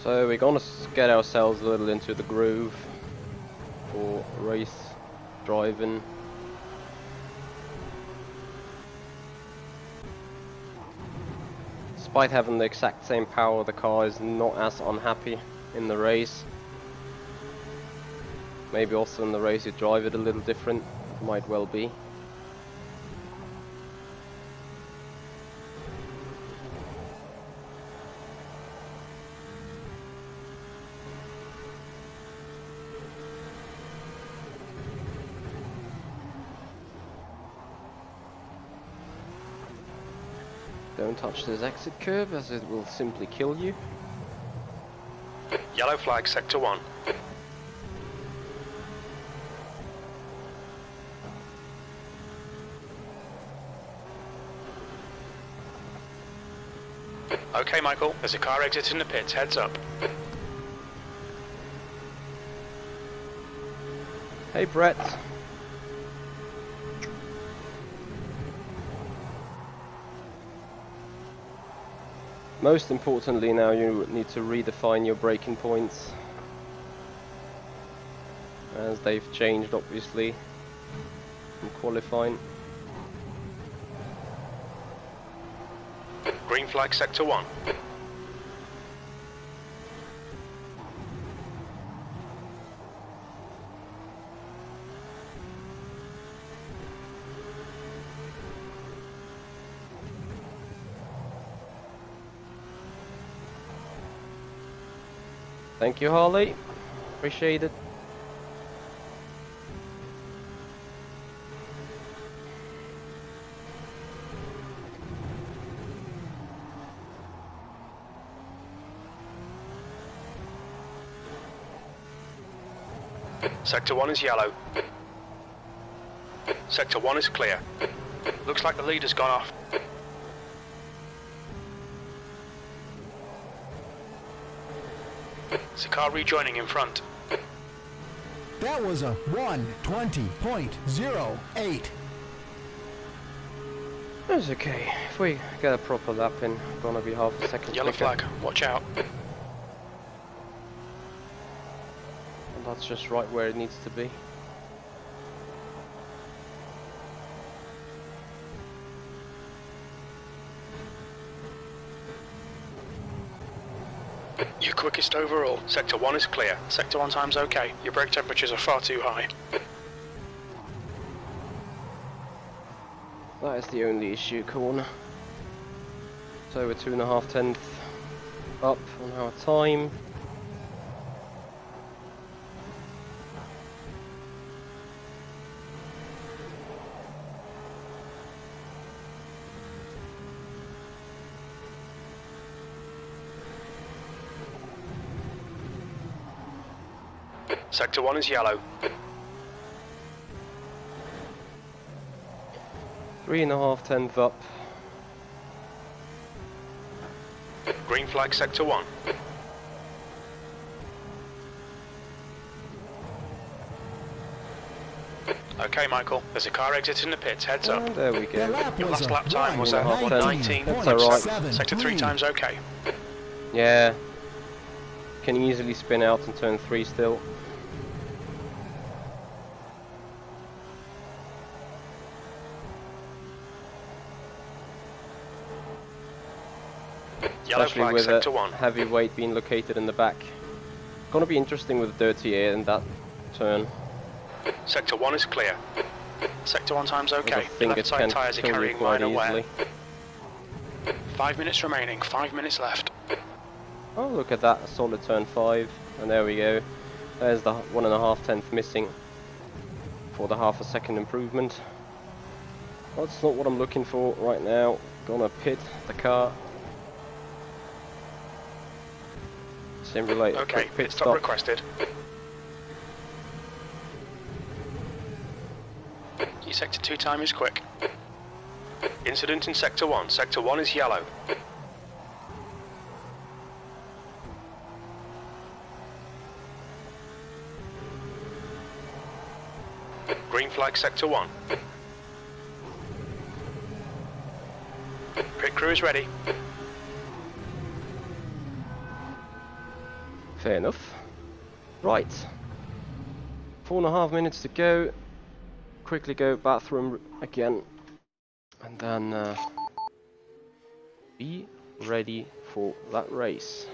So we're gonna get ourselves a little into the groove for race driving. Despite having the exact same power, the car is not as unhappy in the race. Maybe also in the race you drive it a little different, might well be. Don't touch this exit curve as it will simply kill you. Yellow flag, Sector 1. Okay, Michael, there's a car exiting the pits, heads up. Hey Brett. Most importantly now you need to redefine your braking points, as they've changed obviously from qualifying. Green flag, Sector 1. Thank you, Harley. Appreciate it. Sector 1 is yellow. Sector 1 is clear. Looks like the leader's gone off. There's a car rejoining in front. That was a 1:20.08. That's okay. If we get a proper lap in, gonna be half a second Yellow quicker. flag, watch out. And that's just right where it needs to be. You're quickest overall. Sector 1 is clear. Sector 1 time's okay. Your brake temperatures are far too high. That is the only issue, corner. So we're 2.5 tenths up on our time. Sector 1 is yellow. 3.5 tenths up. Green flag, Sector 1. Okay, Michael, there's a car exiting the pits, heads up. And there we The go. lap Your was last a lap time was at 1:19. 19. That's alright. Sector 3 time's okay. Yeah. Can easily spin out in turn 3 still. Yellow especially flag, with sector a 1. heavy weight being located in the back. Gonna be interesting with dirty air in that turn. Sector 1 is clear. Sector 1 time's I okay. think Left it side can tyres are kill you carrying quite minor wear. easily. 5 minutes remaining, 5 minutes left. Oh, look at that, a solid turn 5, and there we go. There's the 1.5 tenth missing for the half a second improvement. That's not what I'm looking for right now. Gonna pit the car. Simulate a Okay, quick pit stop stop. requested. Your sector 2 time is quick. Incident in sector 1. Sector 1 is yellow. Green flag sector 1. Pit crew is ready. Fair enough. Right. 4.5 minutes to go. Quickly go bathroom again. And then be ready for that race.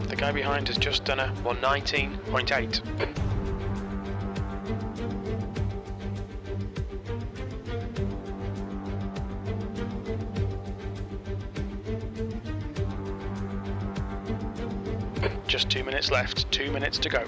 The guy behind has just done a 119.8. Just 2 minutes left, 2 minutes to go.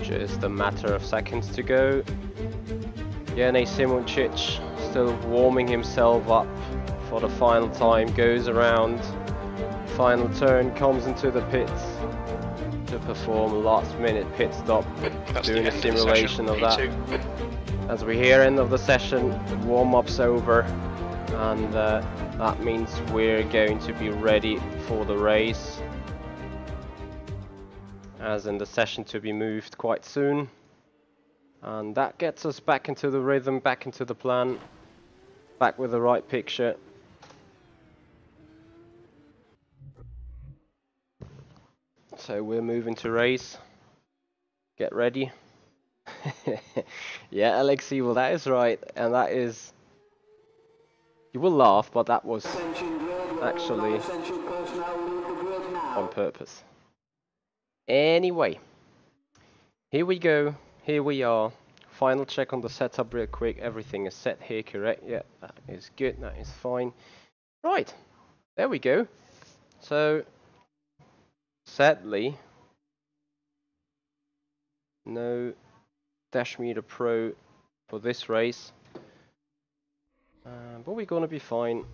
Just a matter of seconds to go. Jene Simončić still warming himself up for the final time, goes around, final turn, comes into the pits to perform a last minute pit stop. That's doing the a end of the simulation of that. P2. As we hear end of the session, warm-up's over, and that means we're going to be ready for the race, as in the session to be moved quite soon. And that gets us back into the rhythm, back into the plan, back with the right picture. So we're moving to race. Get ready. Yeah, Alexei, well that is right, and that is... You will laugh, but that was actually on purpose. Anyway, here we go, here we are. Final check on the setup real quick. Everything is set here, correct? Yeah, that is good, that is fine. Right, there we go. So, sadly, no Dash Meter Pro for this race. But we're gonna be fine.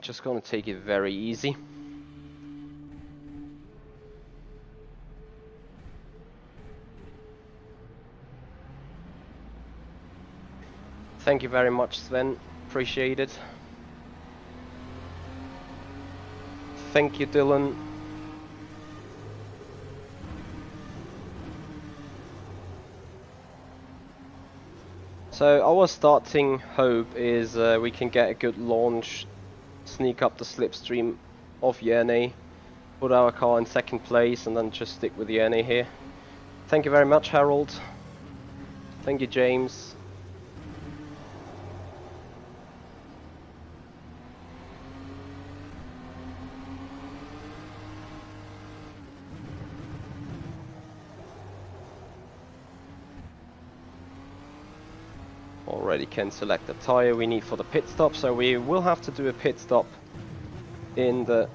Just gonna take it very easy. Thank you very much, Sven. Appreciate it. Thank you, Dylan. So our starting hope is we can get a good launch, sneak up the slipstream of Jene, put our car in second place, and then just stick with Jene here. Thank you very much, Harold. Thank you, James. Already can select the tire we need for the pit stop, so we will have to do a pit stop in the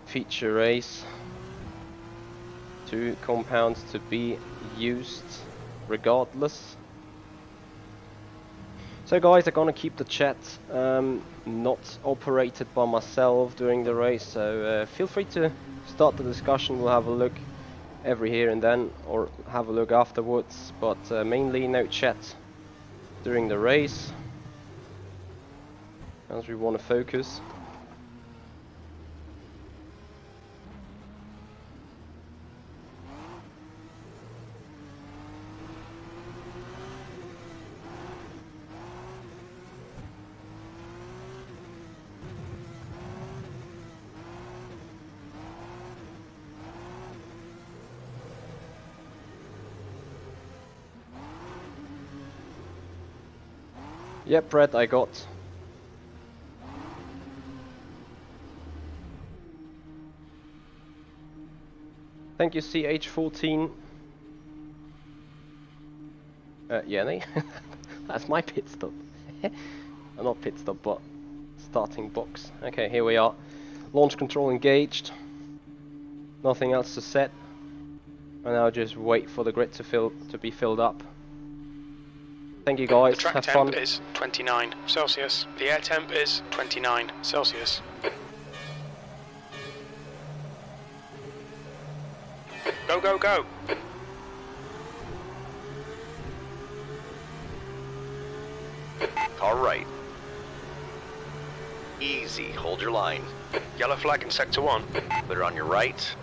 feature race. 2 compounds to be used regardless. So guys, I'm gonna keep the chat not operated by myself during the race, so feel free to start the discussion. We'll have a look every here and then, or have a look afterwards, but mainly no chat during the race, as we want to focus. Yep, Brett, I got. Thank you, CH14. Jene? That's my pit stop. Not pit stop, but starting box. Okay, here we are. Launch control engaged. Nothing else to set. And now just wait for the grid to be filled up. Thank you guys, The track have temp fun. is 29 Celsius. The air temp is 29 Celsius. Go, go, go! Car right. Easy, hold your line. Yellow flag in sector 1. Put it on your right.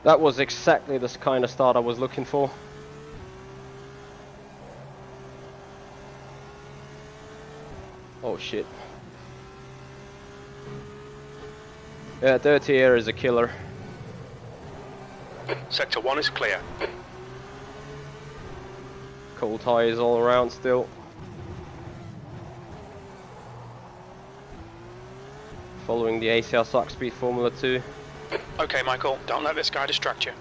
That was exactly the kind of start I was looking for. Oh shit. Yeah, dirty air is a killer. Sector 1 is clear. Cold tires all around still. Following the ACR Suck Speed Formula 2. Okay, Michael, don't let this guy distract you.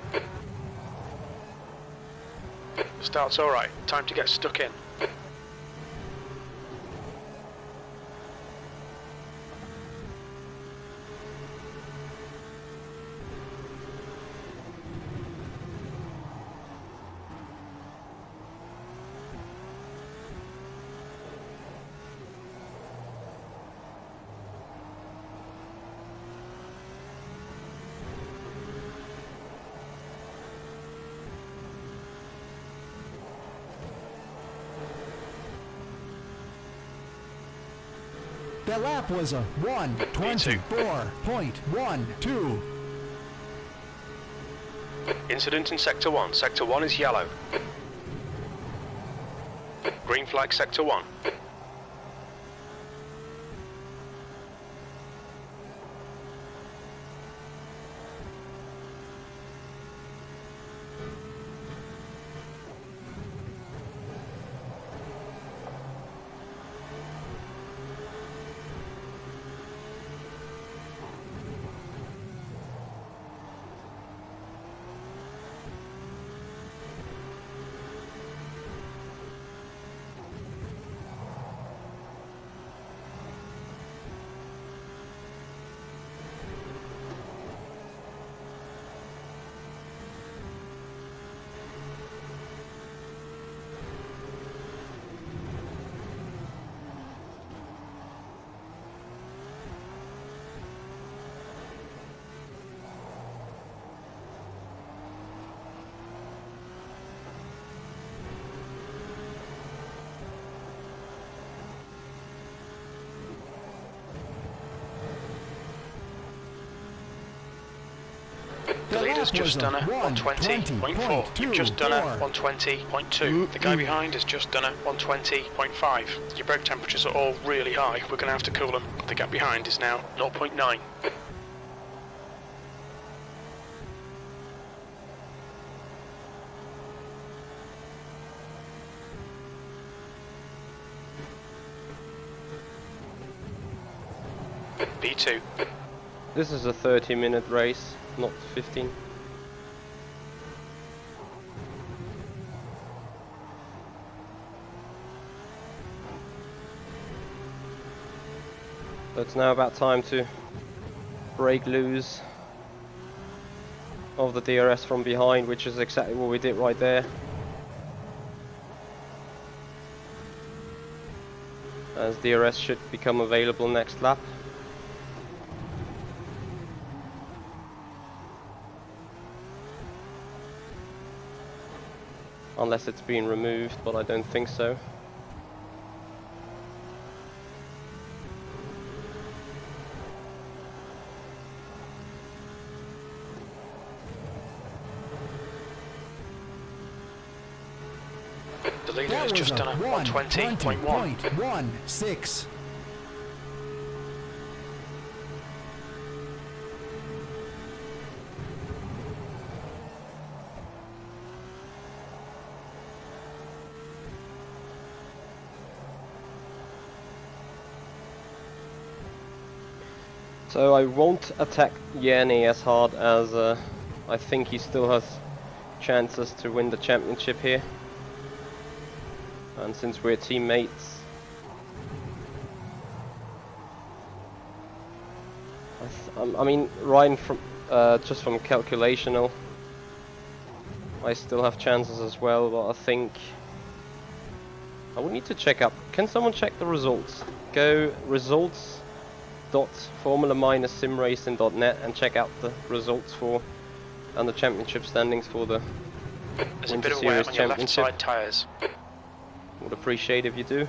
Start's alright, time to get stuck in. That lap was a 1:24.12. Incident in Sector 1. Sector 1 is yellow. Green flag Sector 1. The leader's just done it on 20.4. You've just done it on 20.2. The guy behind has just done it on 20.5. Your brake temperatures are all really high. We're going to have to cool them. The gap behind is now 0.9. B2. This is a 30-minute race, not 15. So it's now about time to break loose of the DRS from behind, which is exactly what we did right there. As DRS should become available next lap. Unless it's been removed, but I don't think so. The leader has just done it on 20.16. So I won't attack Yanni as hard as I think he still has chances to win the championship here. And since we're teammates, I mean, Ryan, from just from calculational, I still have chances as well, but I think I would need to check up. Can someone check the results? Go results.formula-simracing.net and check out the results for and the championship standings for the There's a Winter bit of wear Series on your left Championship. side tyres. Would appreciate if you do.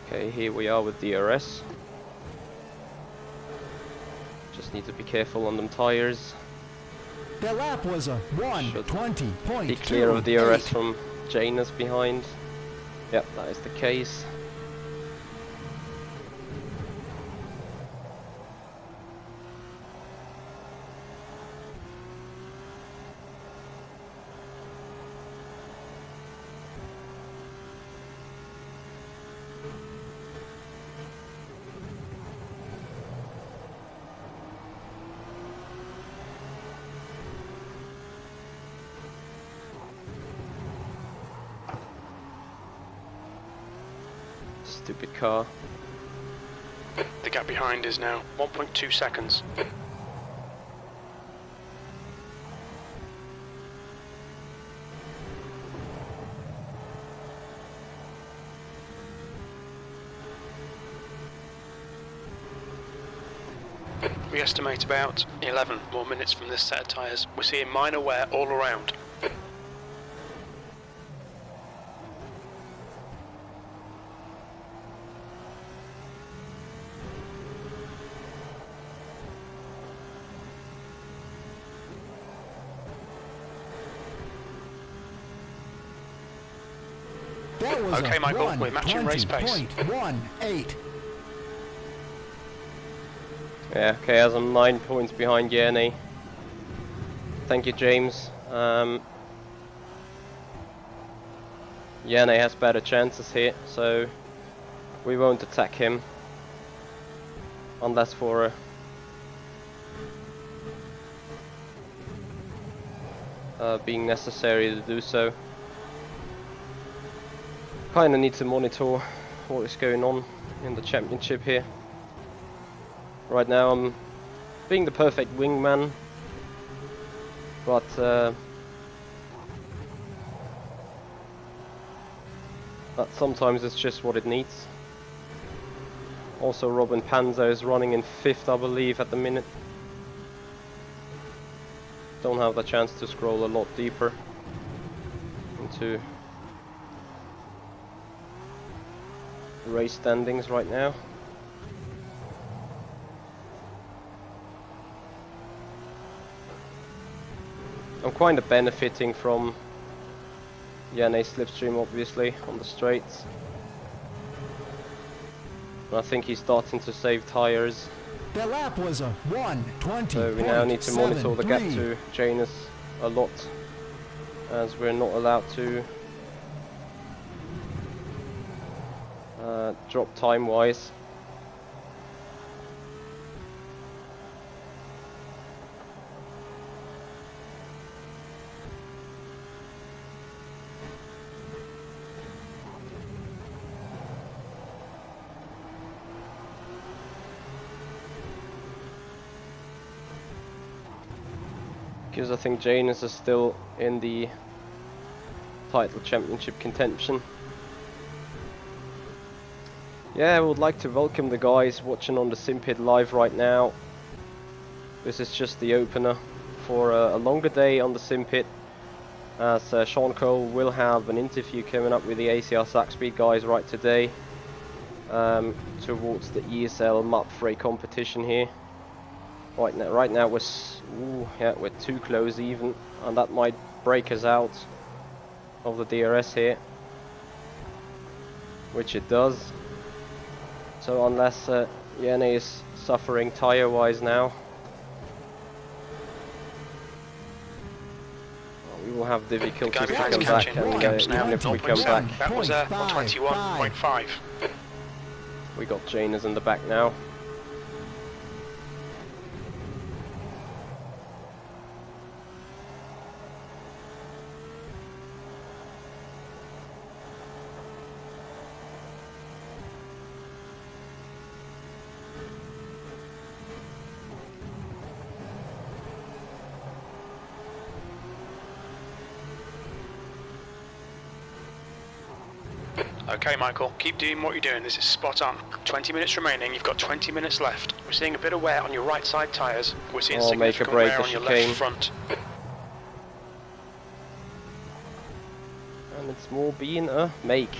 Okay, here we are with DRS. Just need to be careful on them tires. That lap was a 1:20.2. Be clear of DRS from Janus behind. Yep, that is the case. Stupid car. The gap behind is now 1.2 seconds. We estimate about 11 more minutes from this set of tyres. We're seeing minor wear all around. Okay, Michael, we're matching race pace. 1:18. Yeah, okay, as I'm 9 points behind Yanni. Thank you, James. Yanni has better chances here, so we won't attack him unless for being necessary to do so. Kinda need to monitor what is going on in the championship here. Right now I'm being the perfect wingman, but sometimes it's just what it needs. Also Robin Panzer is running in 5th, I believe, at the minute. Don't have the chance to scroll a lot deeper into race standings right now. I'm kind of benefiting from Yanni's slipstream, obviously, on the straights. And I think he's starting to save tyres. The lap was a 1:20. So we now need to monitor the gap to Janus a lot, as we're not allowed to drop time-wise. Because I think Janus is still in the title championship contention. Yeah, I would like to welcome the guys watching on the SimPit live right now. This is just the opener for a longer day on the SimPit, as Sean Cole will have an interview coming up with the ACR Saxpeed guys right today, towards the ESL map freight competition here. Right now we're too close even, and that might break us out of the DRS here, which it does. So unless Yanni is suffering tyre wise now, we will have difficulties to come back, and even if we come back, that was 121.5. we got Janus in the back now. Okay, Michael, keep doing what you're doing. This is spot on. 20 minutes remaining. You've got 20 minutes left. We're seeing a bit of wear on your right side tyres. We're seeing significant wear on your left front. And it's more being a make.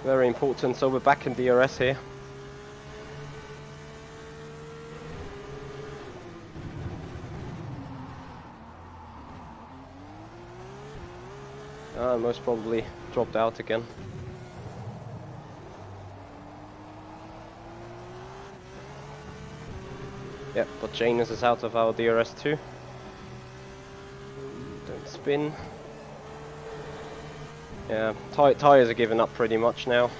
Very important. So we're back in DRS here. Most probably dropped out again. Yep, but Janus is out of our DRS too. Don't spin. Yeah, tyres are giving up pretty much now.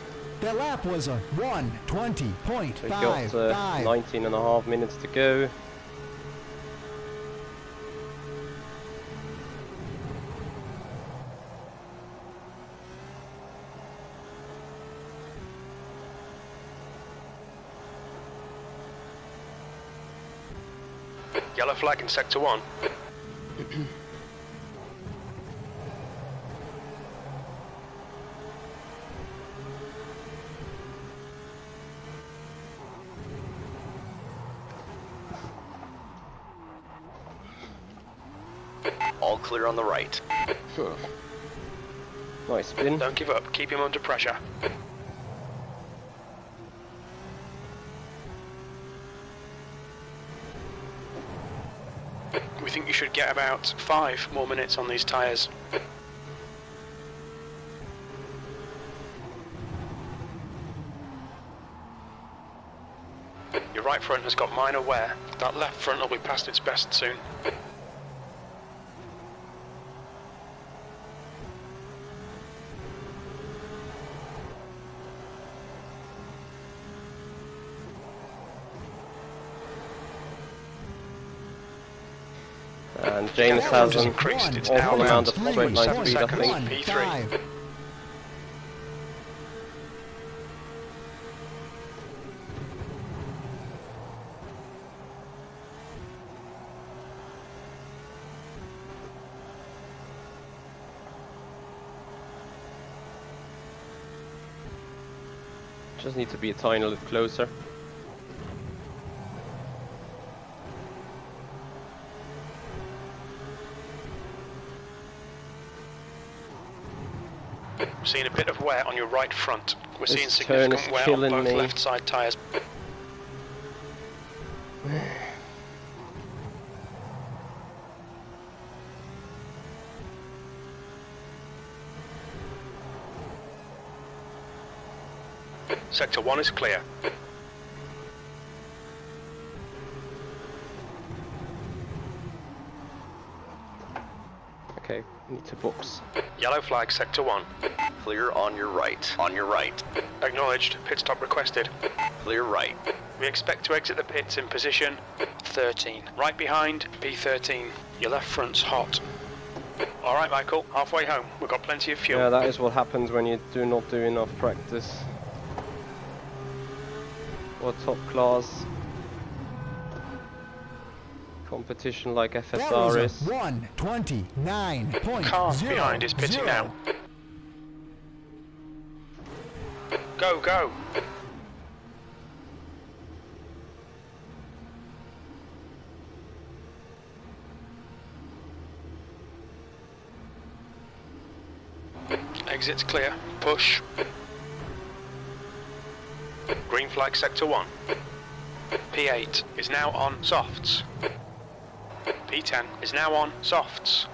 The lap was a 1:20.55. We've got 19.5 minutes to go. Yellow flag in sector 1. All clear on the right. Nice spin. Don't give up, keep him under pressure. We think you should get about 5 more minutes on these tyres. Your right front has got minor wear. That left front will be past its best soon. And James has an increased. It's awful now amount of around straight line 7 speed, I seconds. think. P3. Just need to be a tiny little closer. We're seeing a bit of wear on your right front. We're This seeing turn significant is wear on killing both me. left side tyres. Sector 1 is clear. Okay, need to box. Yellow flag, Sector 1. Clear on your right. On your right. Acknowledged. Pit stop requested. Clear right. We expect to exit the pits in position 13. Right behind, P13. Your left front's hot. Alright, Michael, halfway home. We've got plenty of fuel. Yeah, that is what happens when you do not do enough practice. Or top class competition like FSR is. 1:29.0. Car behind is pitting now. Go, go! Exit's clear. Push. Green flag, Sector 1. P8 is now on softs. P10 is now on softs.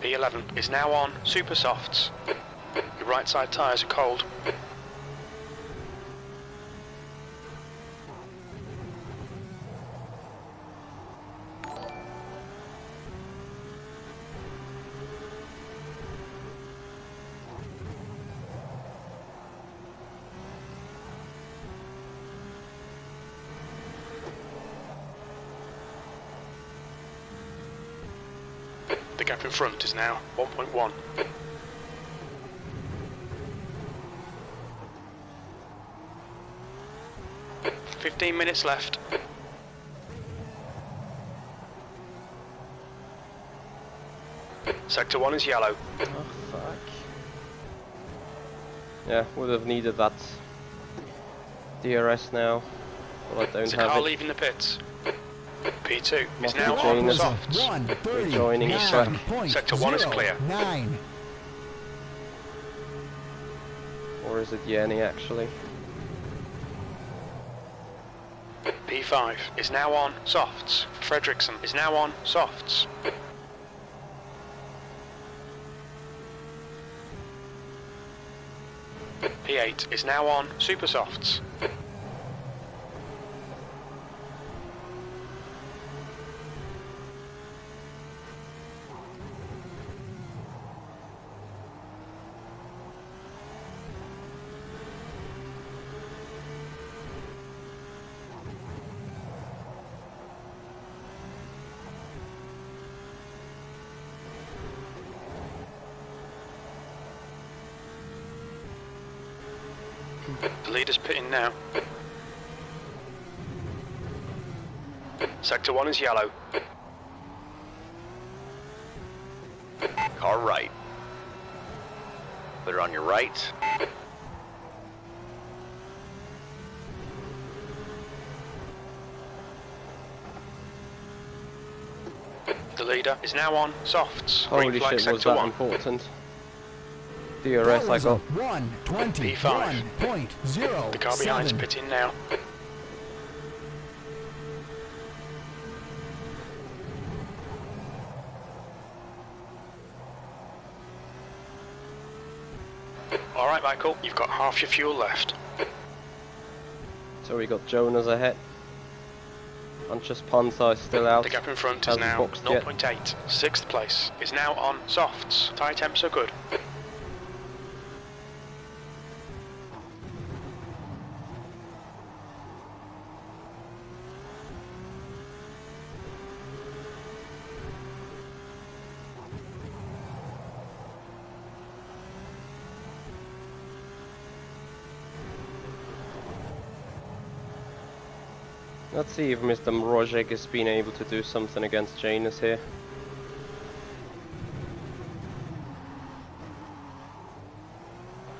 P11 is now on super softs. Your right side tyres are cold. The gap in front is now 1.1. "15 minutes left. Sector 1 is yellow. Oh fuck. Yeah, would have needed that DRS now, but I don't Is the have car it. leaving the pits? P2 is Michi now on James. softs. Rejoining the track. Sector 1 is clear. 9. Or is it Yenny actually? P5 is now on softs. Fredrickson is now on softs. P8 is now on super softs. The leader's pitting now. Sector 1 is yellow. Car right. Clear on your right. leader is now on softs. Holy Green flag shit, was sector that 1. important? DRS I got. P5. The car behind's pitting now. Alright Michael, you've got half your fuel left. So we got Jonas ahead. Anchas Panza is still out. The gap in front is Hasn't now boxed yet. 0.8. Sixth place is now on softs. Tyre temps are good. Let's see if Mr. Mrozek has been able to do something against Janus here.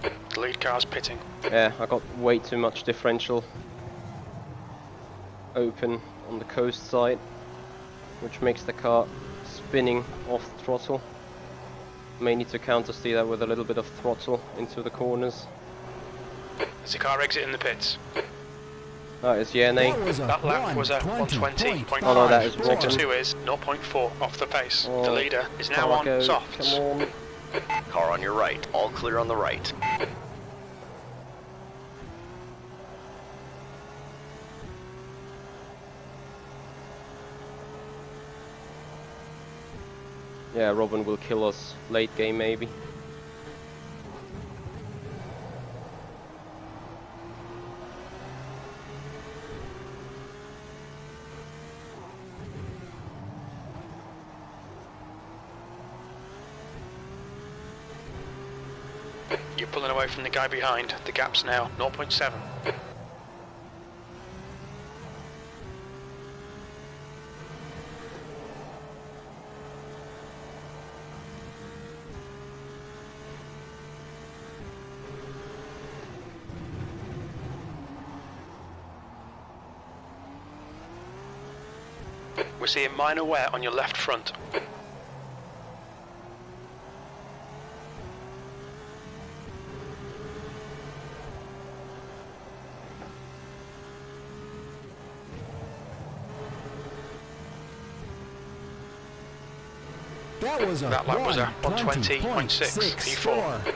The lead car's pitting. Yeah, I got way too much differential open on the coast side, which makes the car spinning off the throttle. May need to counter steer that with a little bit of throttle into the corners. There's a car exiting the pits. That is Yene. That lap was at 120.5. Oh no, that is Sector Robin. 2 is 0.4 off the pace. Oh, the leader is now on Targo, softs. come on. Car on your right. All clear on the right. Yeah, Robin will kill us late game maybe. You're pulling away from the guy behind. The gap's now 0.7. We're seeing minor wear on your left front. That lap was a 120.6 P4.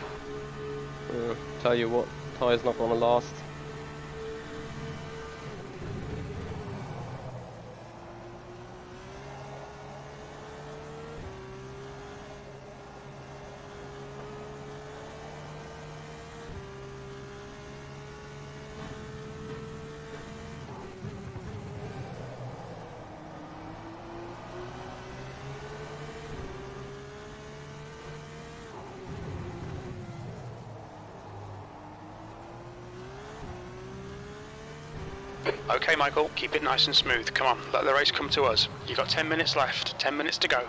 Tell you what, tyre's not gonna last. Okay, Michael, keep it nice and smooth. Come on, let the race come to us. You've got 10 minutes left, 10 minutes to go.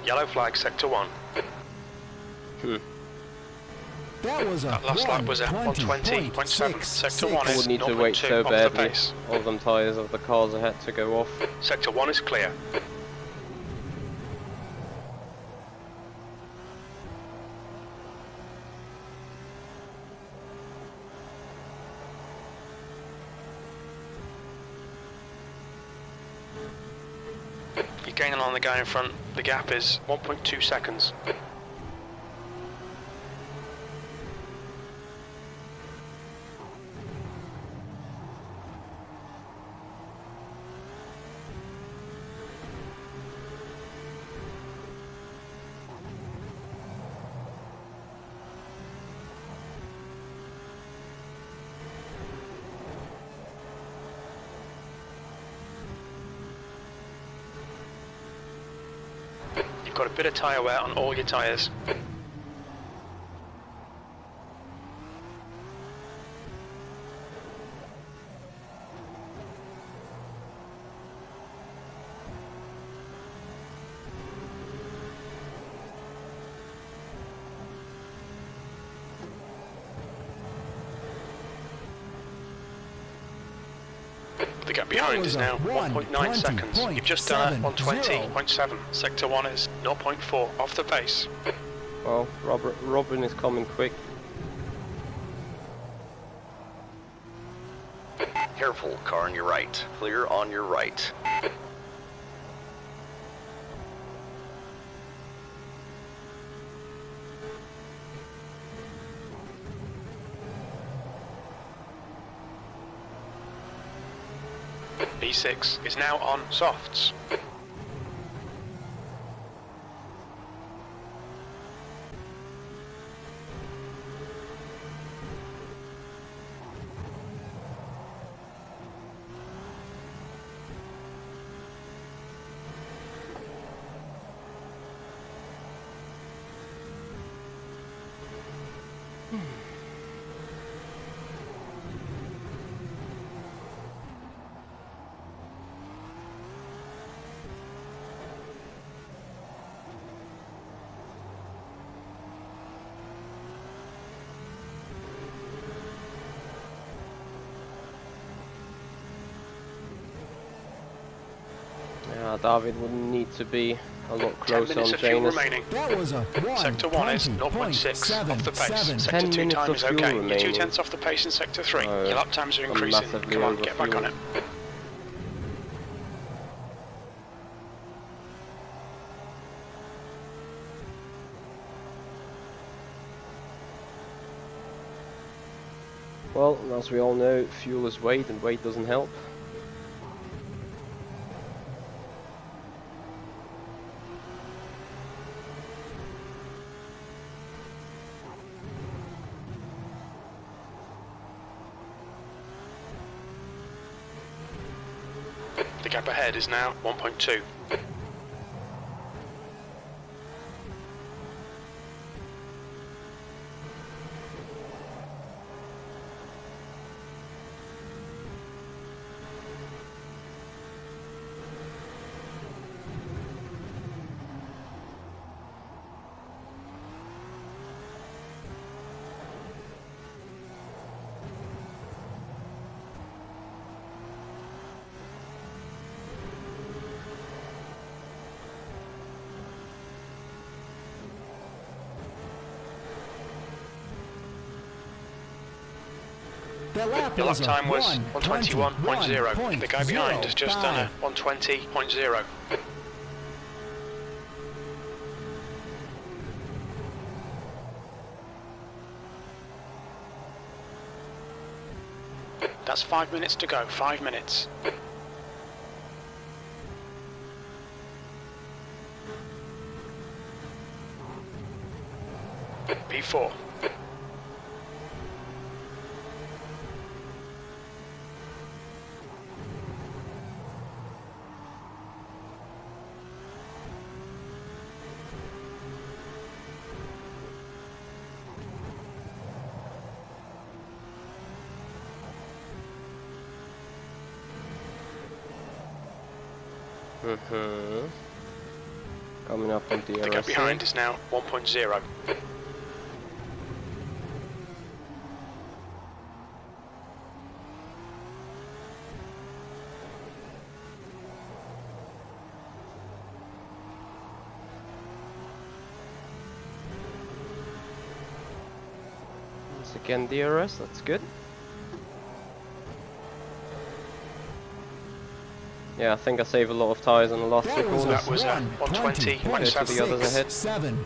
Yellow flag, sector 1. That last lap was at 120.7. Sector 1 I is would need to 0.2 wait so off the badly. pace. All them tyres of the cars ahead to go off. Sector 1 is clear. You're gaining on the guy in front. The gap is 1.2 seconds. got a bit of tyre wear on all your tyres. The gap behind is now 1.9 seconds. You've just done it on 20.7. Sector 1 is 0.4 off the pace. Well, Robin is coming quick. Careful, car on your right. Clear on your right. B6 is now on softs. David would need to be a lot 10 closer minutes on of fuel Janus. remaining. That was a Sector 1 is 0.6 off the pace. Sector 2 time is okay. You're 0.2 off the pace in Sector 3. Your lap times are increasing. Come on, get back on it. Well, as we all know, fuel is weight and weight doesn't help. The gap ahead is now 1.2. Your lap time was 121.0. The guy behind has just done a 120.0. That's 5 minutes to go, 5 minutes. P4. Coming up on DRS. The gap behind is now 1.0. Once again DRS, that's good. Yeah, I think I saved a lot of tyres on the last two corners. That was 120.7. The others ahead. 7.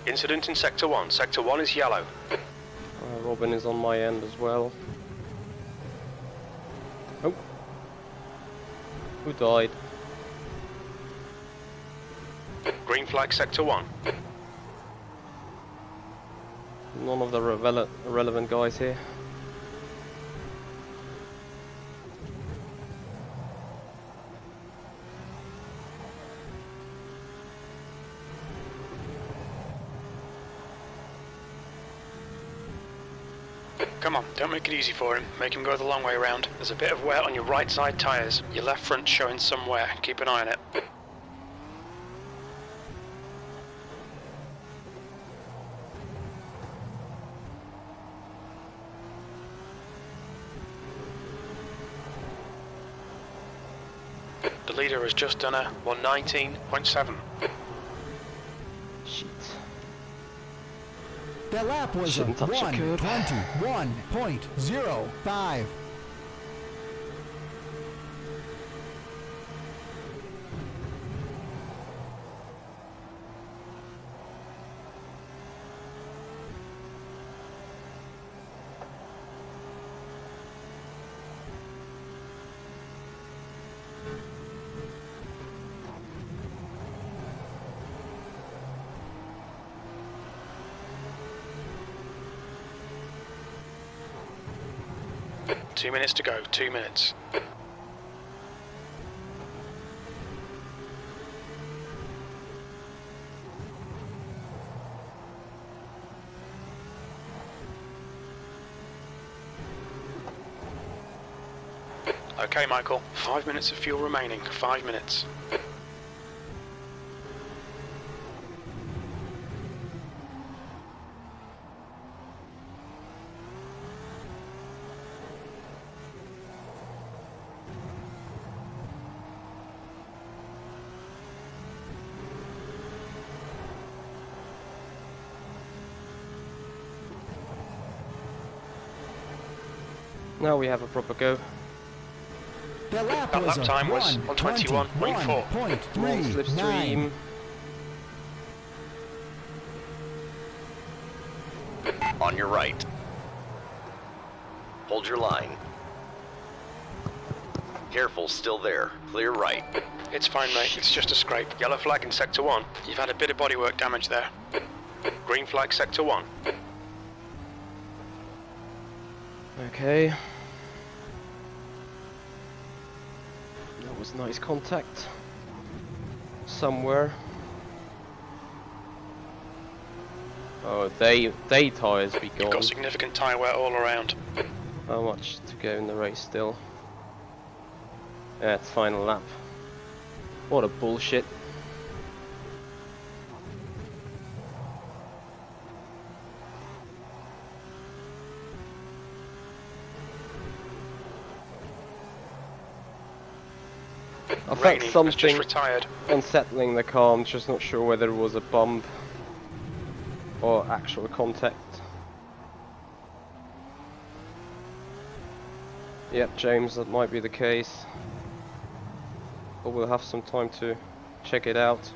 Incident in Sector 1. Sector 1 is yellow. Robin is on my end as well. Oh. Who died? Green Green flag sector 1. None of the relevant guys here. Come on, don't make it easy for him. Make him go the long way around. There's a bit of wear on your right side tyres. Your left front's showing some wear. Keep an eye on it. The leader has just done a 119.7. Shit. That lap was a Shouldn't touch the curb. 1:21.05. Two minutes to go, 2 minutes. Okay, Michael, 5 minutes of fuel remaining, 5 minutes. Now we have a proper go. That lap That was lap a time was 121.4. 1:21.39. Slipstream. On your right. Hold your line. Careful, still there. Clear right. It's fine, mate. It's just a scrape. Yellow flag in sector 1. You've had a bit of bodywork damage there. Green flag sector 1. Okay. That was nice contact. Somewhere. Oh, they tyres be You've gone. got significant tyre wear all around. How much to go in the race still? Yeah, it's final lap. What a bullshit. I felt Rainey has just something retired. unsettling the car. I'm just not sure whether it was a bump or actual contact. Yep, James, that might be the case. But we'll have some time to check it out.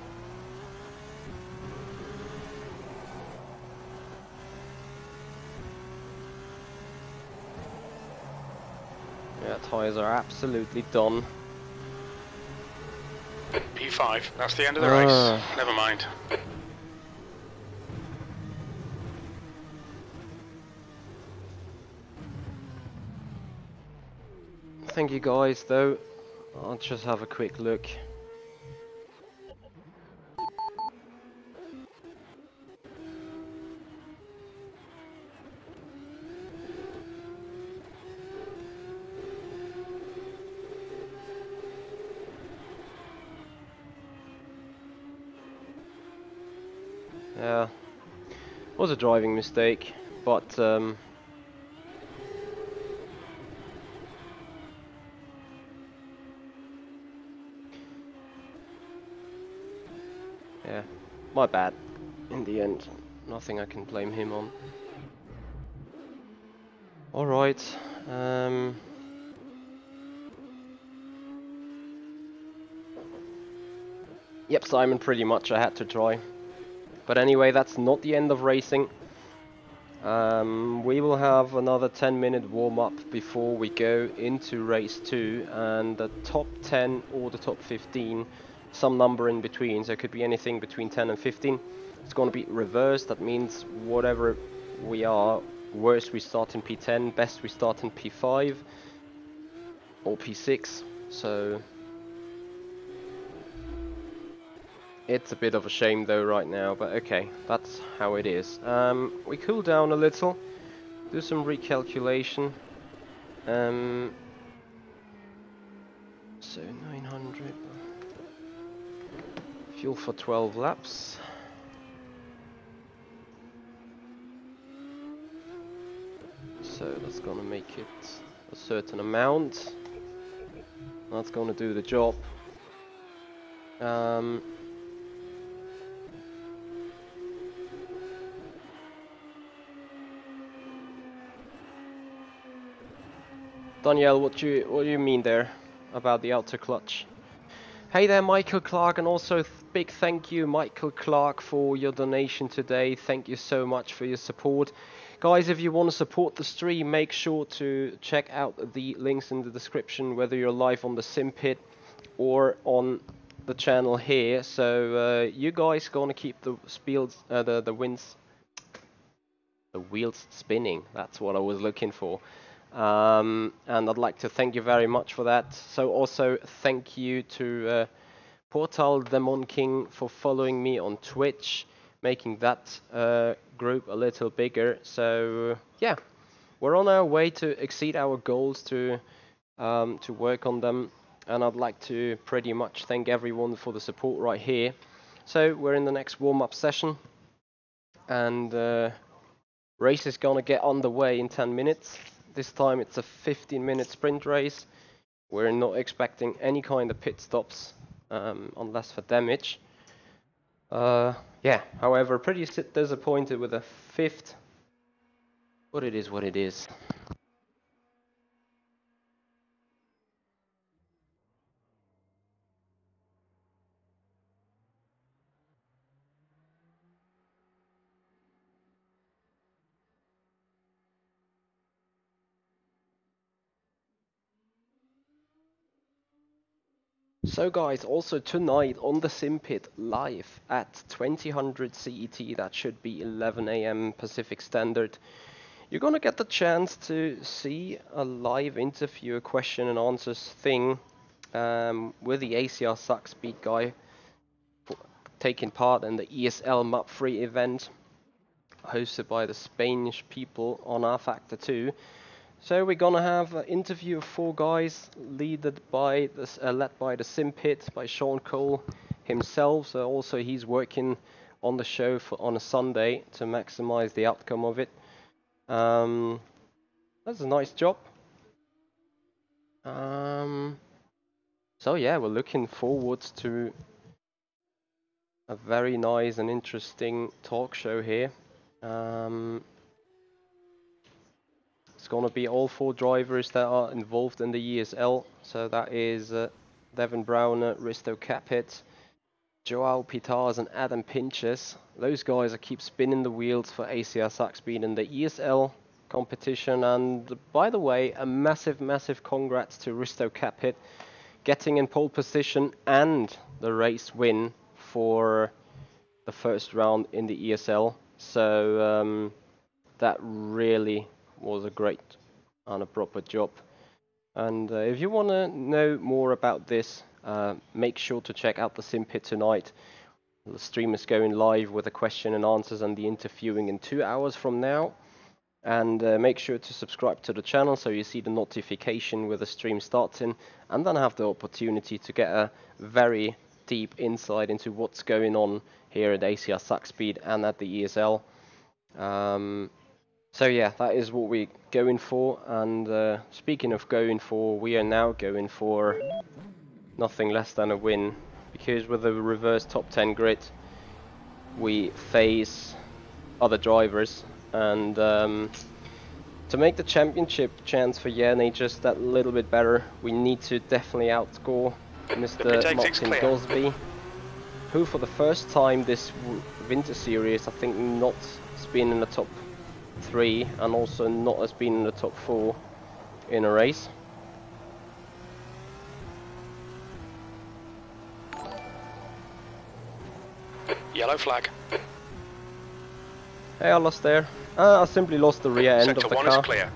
Yeah, tyres are absolutely done. P5, that's the end of the race. Never mind. Thank you guys though. I'll just have a quick look. Yeah, was a driving mistake, but yeah, my bad. In the end, nothing I can blame him on. All right. Yep, Simon, pretty much I had to try. But anyway, that's not the end of racing. We will have another 10-minute warm-up before we go into race 2, and the top 10 or the top 15 some number in between, so it could be anything between 10 and 15. It's going to be reversed. That means whatever we are, worst we start in P10, best we start in P5 or P6. So it's a bit of a shame though right now, but okay, that's how it is. We cool down a little, do some recalculation. So 900 fuel for 12 laps. So that's gonna make it a certain amount. That's gonna do the job. Danielle, what do you mean there about the outer clutch? Hey there, Michael Clark, and also big thank you, Michael Clark, for your donation today. Thank you so much for your support. Guys, if you want to support the stream, make sure to check out the links in the description, whether you're live on the Sim Pit or on the channel here. So you guys gonna keep the wheels spinning. That's what I was looking for. And I'd like to thank you very much for that. So also thank you to Portal Demon King for following me on Twitch, making that group a little bigger. So yeah, we're on our way to exceed our goals, to work on them, and I'd like to pretty much thank everyone for the support right here. So we're in the next warm-up session, and race is gonna get underway in 10 minutes. This time it's a 15-minute sprint race. We're not expecting any kind of pit stops, unless for damage. Yeah, however, pretty disappointed with a 5th. But it is what it is. So guys, also tonight on the Sim Pit live at 2000 CET, that should be 11 AM Pacific Standard, you're gonna get the chance to see a live interview, a question and answers thing with the ACR Suck Speed guy taking part in the ESL Map 3 event hosted by the Spanish people on rFactor 2. So we're gonna have an interview of 4 guys led by the Sim Pit by Sean Cole himself. So also he's working on the show on a Sunday to maximize the outcome of it. That's a nice job. So yeah, we're looking forward to a very nice and interesting talk show here. It's gonna be all 4 drivers that are involved in the ESL. So that is Devin Browner, Risto Capit, Joao Pitars and Adam Pinches. Those guys are keep spinning the wheels for ACR Suck Speed in the ESL competition. And by the way, a massive congrats to Risto Capit getting in pole position and the race win for the first round in the ESL. So that really was a great and a proper job. And if you want to know more about this, make sure to check out the Sim Pit tonight. The stream is going live with the question and answers and the interviewing in 2 hours from now. And make sure to subscribe to the channel so you see the notification when the stream starts in, and then have the opportunity to get a very deep insight into what's going on here at ACR Suck Speed and at the ESL. So yeah, that is what we're going for. And speaking of going for, we are now going for nothing less than a win, because with the reverse top 10 grid we face other drivers, and to make the championship chance for Yerney just that little bit better, we need to definitely outscore Mr. Martin Gosby, who for the first time this winter series I think not has been in the top 3 and also not has been in the top 4 in a race. Yellow flag. Hey, I lost there. I simply lost the rear end Sector of the 1 car. is clear.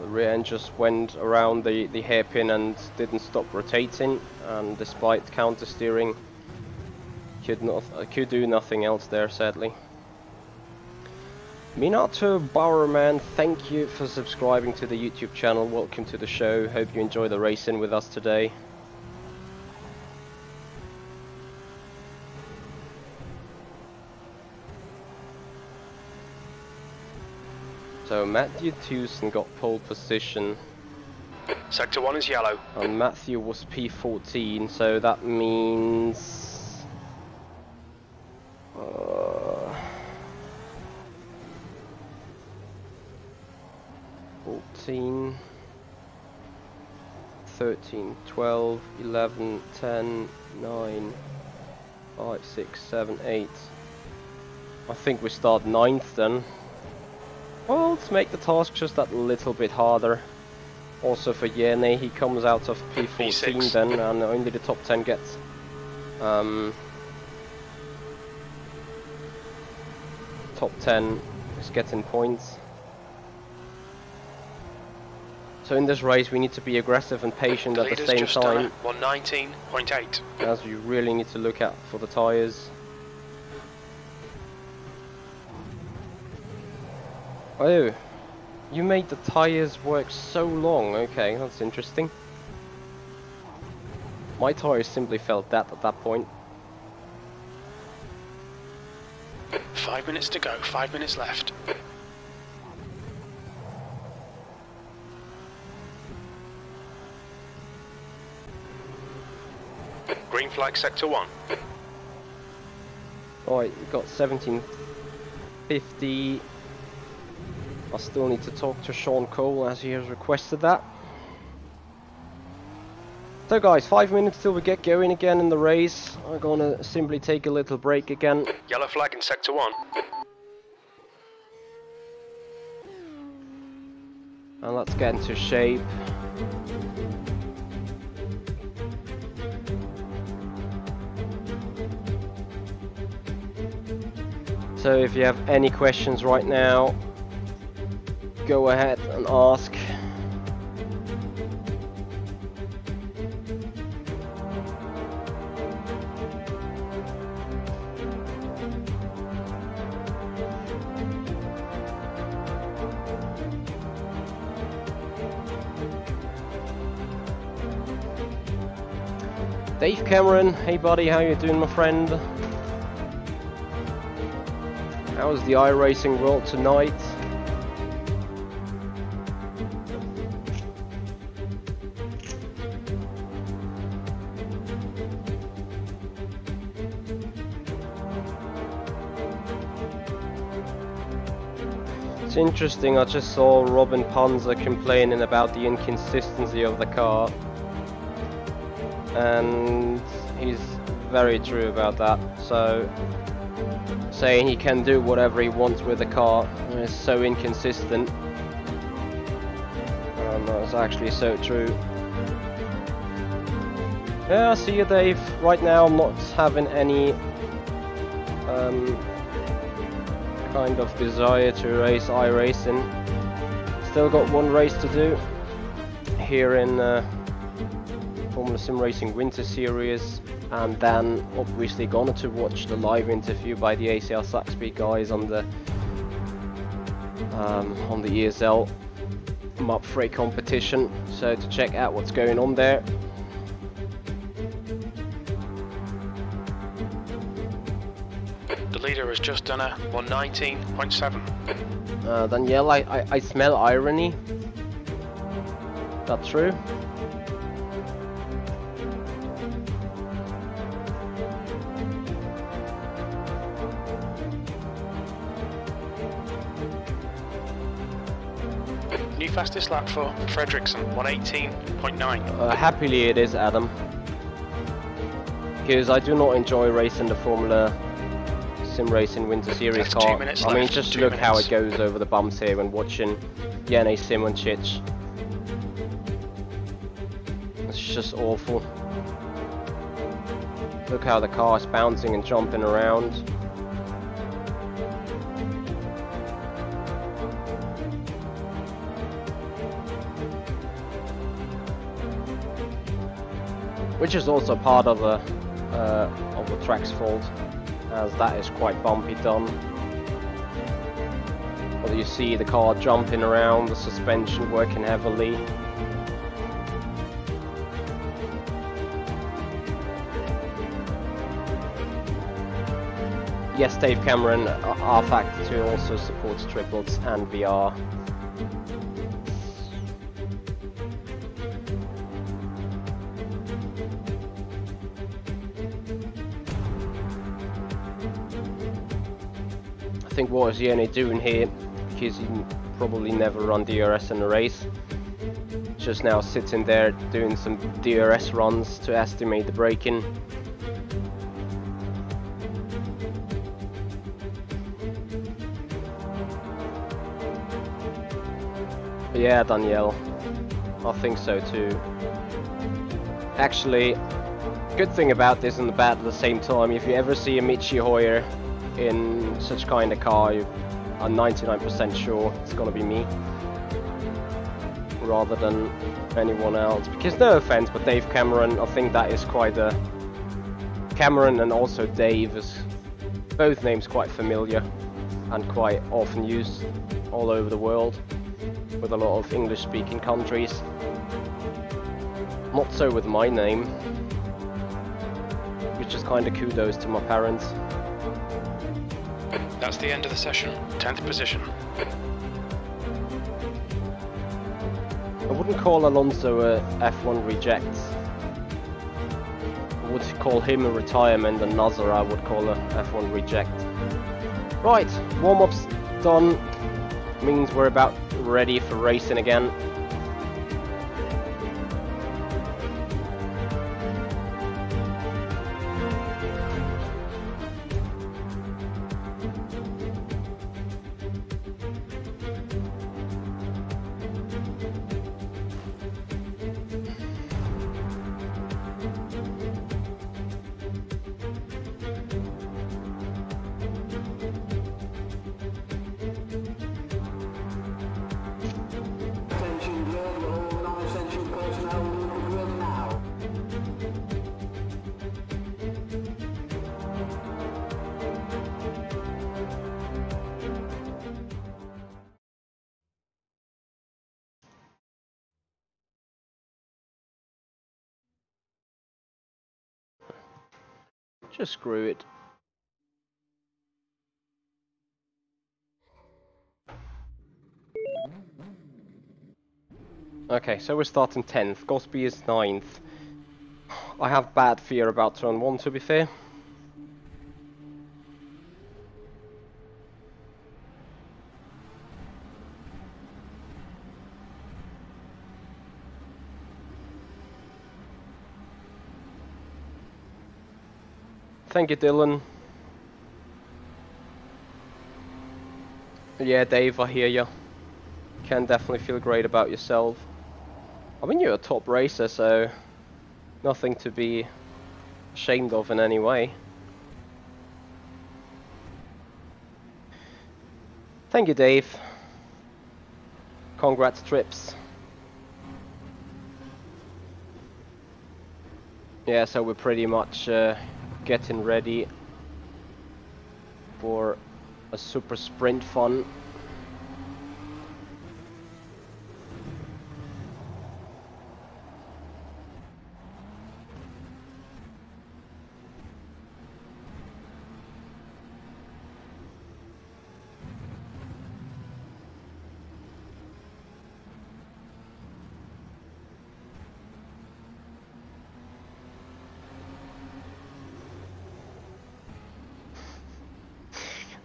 The rear end just went around the hairpin and didn't stop rotating, and despite counter steering, could do nothing else there, sadly. Minato Bowerman, thank you for subscribing to the YouTube channel. Welcome to the show. Hope you enjoy the racing with us today. So Matthew Tewson got pole position. Sector 1 is yellow. And Matthew was P14, so that means 14, 13, 12, 11, 10, 9, 5, 6, 7, 8. I think we start 9th then. Well, let's make the task just that little bit harder. Also for Yene, he comes out of P14 P6. then, and only the top 10 gets top 10 is getting points. So in this race we need to be aggressive and patient at the same time, 119.8. as you really need to look out for the tyres. Oh, you made the tyres work so long. Okay, that's interesting. My tyres simply felt that at that point. 5 minutes to go, 5 minutes left. Green flag, sector 1. Alright, we've got 1750. I still need to talk to Sean Cole as he has requested that. So guys, 5 minutes till we get going again in the race. I'm gonna simply take a little break again. Yellow flag in sector 1. And let's get into shape. So if you have any questions right now, go ahead and ask. Dave Cameron, hey buddy, how you doing, my friend? How's the iRacing world tonight? It's interesting, I just saw Robin Panzer complaining about the inconsistency of the car. And he's very true about that. So, saying he can do whatever he wants with the car is so inconsistent. That's actually so true. Yeah, I see you, Dave. Right now I'm not having any kind of desire to race iRacing. Still got one race to do here in Formula SimRacing Winter Series, and then obviously gonna to watch the live interview by the ACR Saxby guys on the ESL Map Freight competition, so to check out what's going on there. The leader has just done a 119.7. Danielle, I smell irony. That's true. New fastest lap for Fredrickson, 118.9. Happily it is, Adam. Because I do not enjoy racing the Formula SimRacing Winter Series That's car. 2 minutes I mean, left, just 2 look how minutes. it goes over the bumps here when watching Yene Simoncic. It's just awful. Look how the car is bouncing and jumping around. Which is also part of the track's fault, as that is quite bumpy done. But you see the car jumping around, the suspension working heavily. Yes, Dave Cameron, rFactor 2 also supports triples and VR. I think what is Yene doing here, because he probably never run DRS in a race, just now sitting there doing some DRS runs to estimate the braking. Yeah, Danielle, I think so too. Actually, good thing about this and the bad at the same time, if you ever see a Michi Hoyer in such kind of car, I'm 99% sure it's gonna be me rather than anyone else. Because no offense, but Dave Cameron, I think that is quite a... Cameron and also Dave is both names quite familiar and quite often used all over the world with a lot of English speaking countries. Not so with my name, which is kind of kudos to my parents. That's the end of the session. 10th position. I wouldn't call Alonso a F1 reject. I would call him a retirement, and Nazar I would call a F1 reject. Right, warm-up's done. Means we're about ready for racing again. Just screw it. Okay, so we're starting 10th. Gosby is 9th. I have bad fear about turn 1, to be fair. Thank you, Dylan. Yeah, Dave, I hear you. Can definitely feel great about yourself. I mean, you're a top racer, so nothing to be ashamed of in any way. Thank you, Dave. Congrats, Trips. Yeah, so we're pretty much getting ready for a super sprint fun.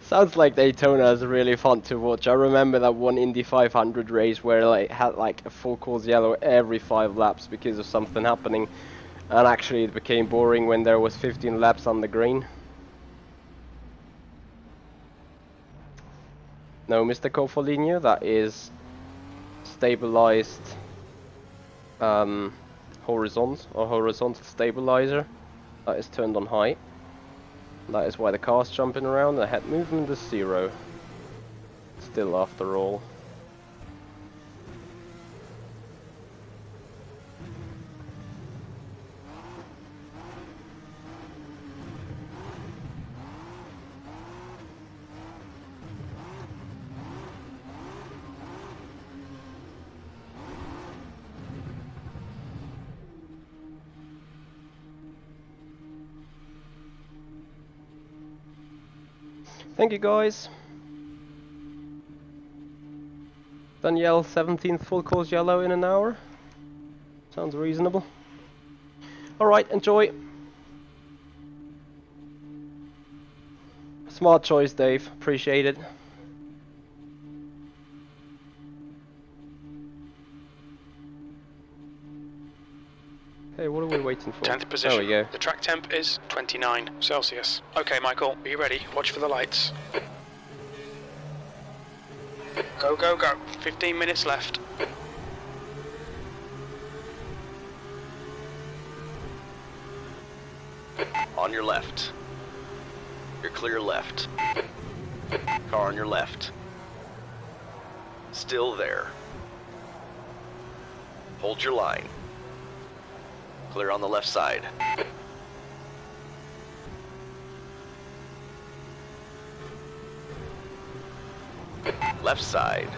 Sounds like Daytona is really fun to watch. I remember that one Indy 500 race where it had like a full course yellow every 5 laps because of something happening, and actually it became boring when there was 15 laps on the green. No, Mr. Cofoligno, that is stabilized horizontal stabilizer. That is turned on high. That is why the car's jumping around. The head movement is 0. Still after all. Thank you guys. Danielle, 17th full course yellow in an hour. Sounds reasonable. Alright, enjoy. Smart choice, Dave. Appreciate it. Okay, what are we waiting for? 10th position. There we go. The track temp is 29 Celsius. Okay, Michael, are you ready? Watch for the lights. Go, go, go. 15 minutes left. On your left. You're clear left. Car on your left. Still there. Hold your line. Clear on the left side. Left side.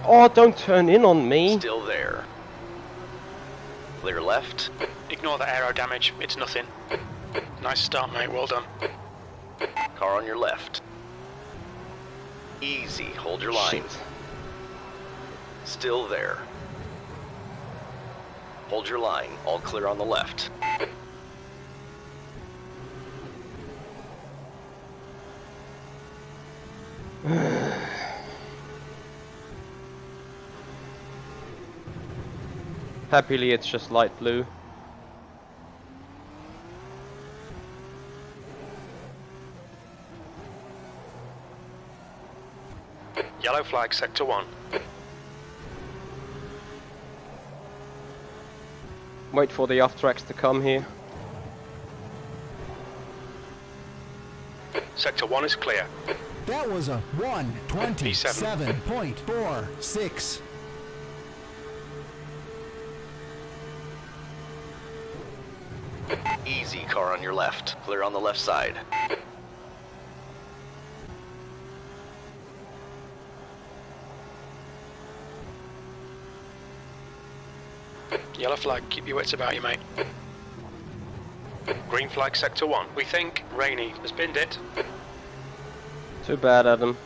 Oh, don't turn in on me. Still there. Clear left. Ignore the aero damage, it's nothing. Nice start, mate, well done. Car on your left. Easy, hold your line. Shit. Still there. Hold your line, all clear on the left. Happily it's just light blue. Yellow flag, sector 1. Wait for the off tracks to come here. Sector 1 is clear. That was a 1:27.46. Easy, car on your left. Clear on the left side. Yellow flag, keep your wits about you, mate. Green flag, sector 1. We think Rainy has binned it. Too bad, Adam.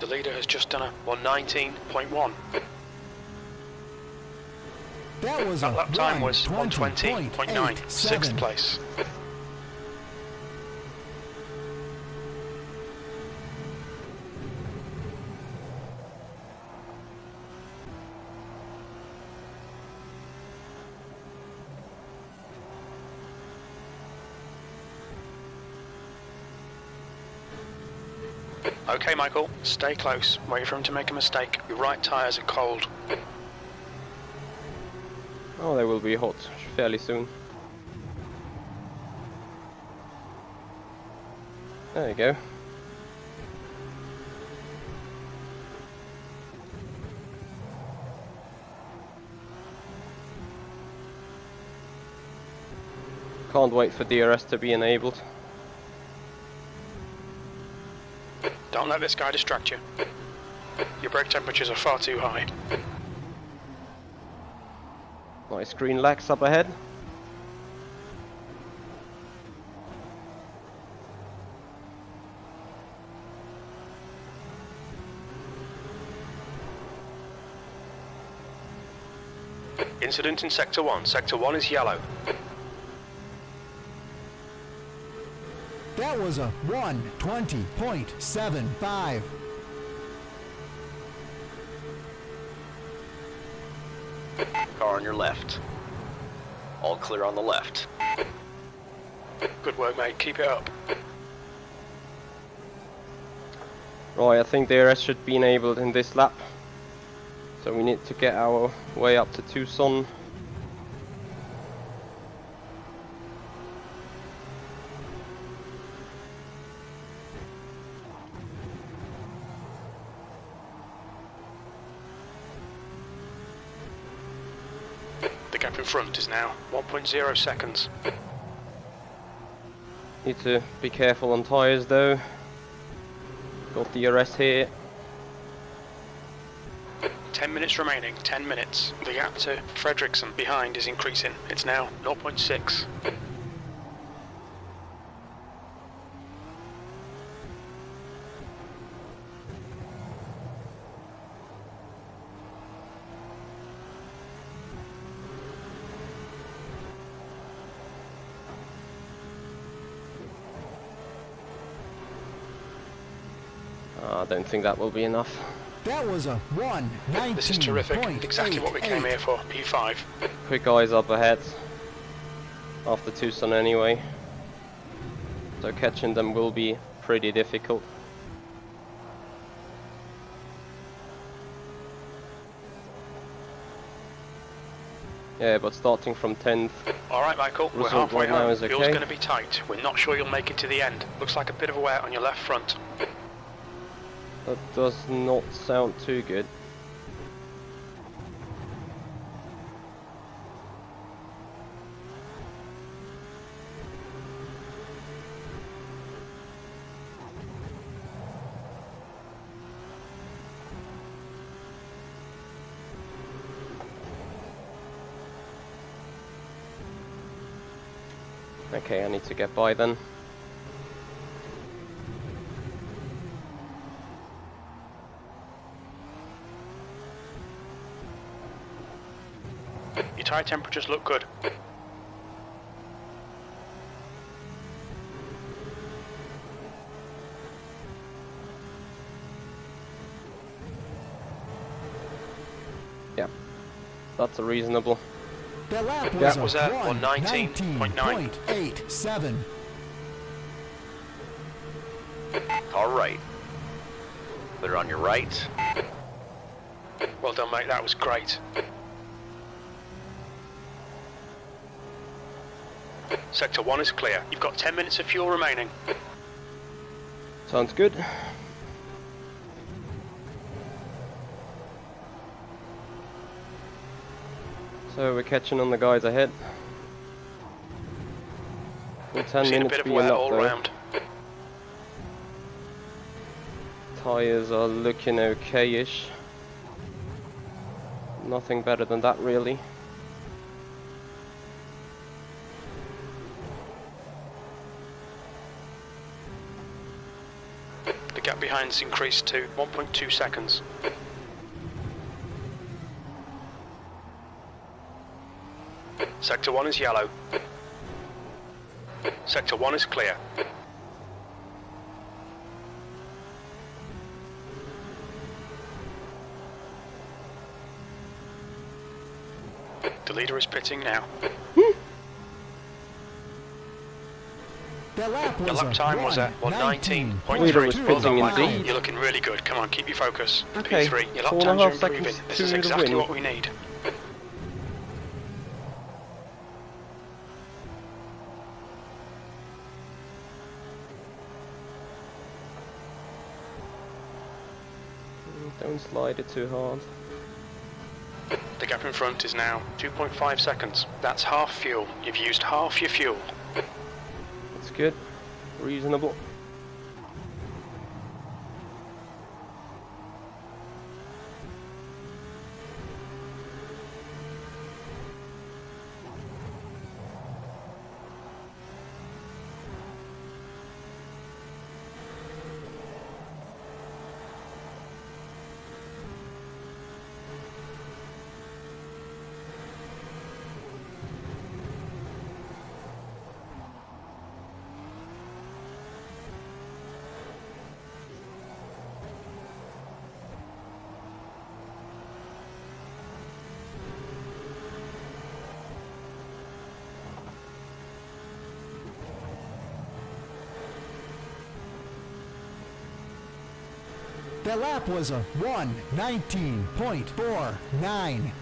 The leader has just done a 119.1. That was That a lap time was 120.9, 6th 1:20.87. place. Okay, Michael, stay close. Wait for him to make a mistake. Your right tyres are cold. Oh, they will be hot fairly soon. There you go. Can't wait for DRS to be enabled. Don't let this guy distract you. Your brake temperatures are far too high. Nice green lax up ahead. Incident in Sector 1. Sector 1 is yellow. That was a 1:20.75. Car on your left. All clear on the left. Good work, mate. Keep it up. Right, I think the DRS should be enabled in this lap. So we need to get our way up to Tucson. The gap in front is now 1.0 seconds. Need to be careful on tyres though. Got the DRS here. 10 minutes remaining, 10 minutes. The gap to Fredrickson behind is increasing. It's now 0.6. I don't think that will be enough. That was a 1:19.88. This is terrific. Exactly what we came here for. P5. Quick eyes up ahead. After Tucson anyway. So catching them will be pretty difficult. Yeah, but starting from 10th. Alright, Michael, we're Result halfway right now home. is Fuel's okay. going to be tight. We're not sure you'll make it to the end. Looks like a bit of a wear on your left front. That does not sound too good. Okay, I need to get by then. Your tyre temperatures look good. Yeah, that's a reasonable. The lap Yeah. was Was a that 1:19.9? 1:19.87. All right. Clear on your right. Well done, mate. That was great. Sector 1 is clear. You've got 10 minutes of fuel remaining. Sounds good. So we're catching on the guys ahead. Will 10 Seen a minutes bit of be wear enough all though? round. Tyres are looking okay-ish. Nothing better than that really. The gap behind's increased to 1.2 seconds. Sector 1 is yellow. Sector 1 is clear. The leader is pitting now. The lap The was lap a time was at 1:19.3. Leader was Well done, pitting Michael. indeed. You're looking really good. Come on, keep your focus. Okay, P3. Your lap 4.5 times are seconds improving. This to is the exactly win. what we need. Don't slide it too hard. The gap in front is now 2.5 seconds. That's half fuel. You've used half your fuel. That's good. Reasonable. The lap was a 1:19.49.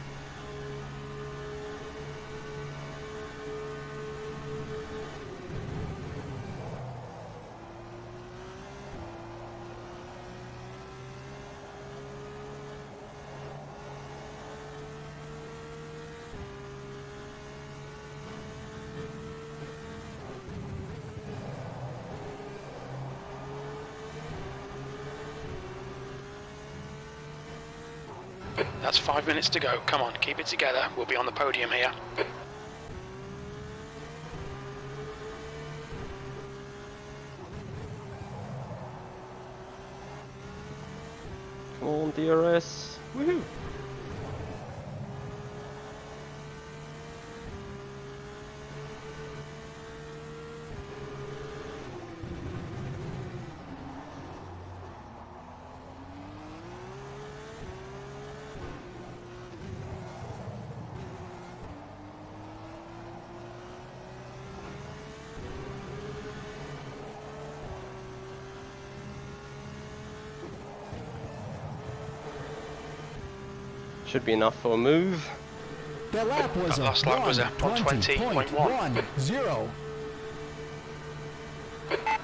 That's 5 minutes to go. Come on, keep it together. We'll be on the podium here. Come on, DRS. Woohoo! Should be enough for a move. The lap was That last lap was a 1:20.10.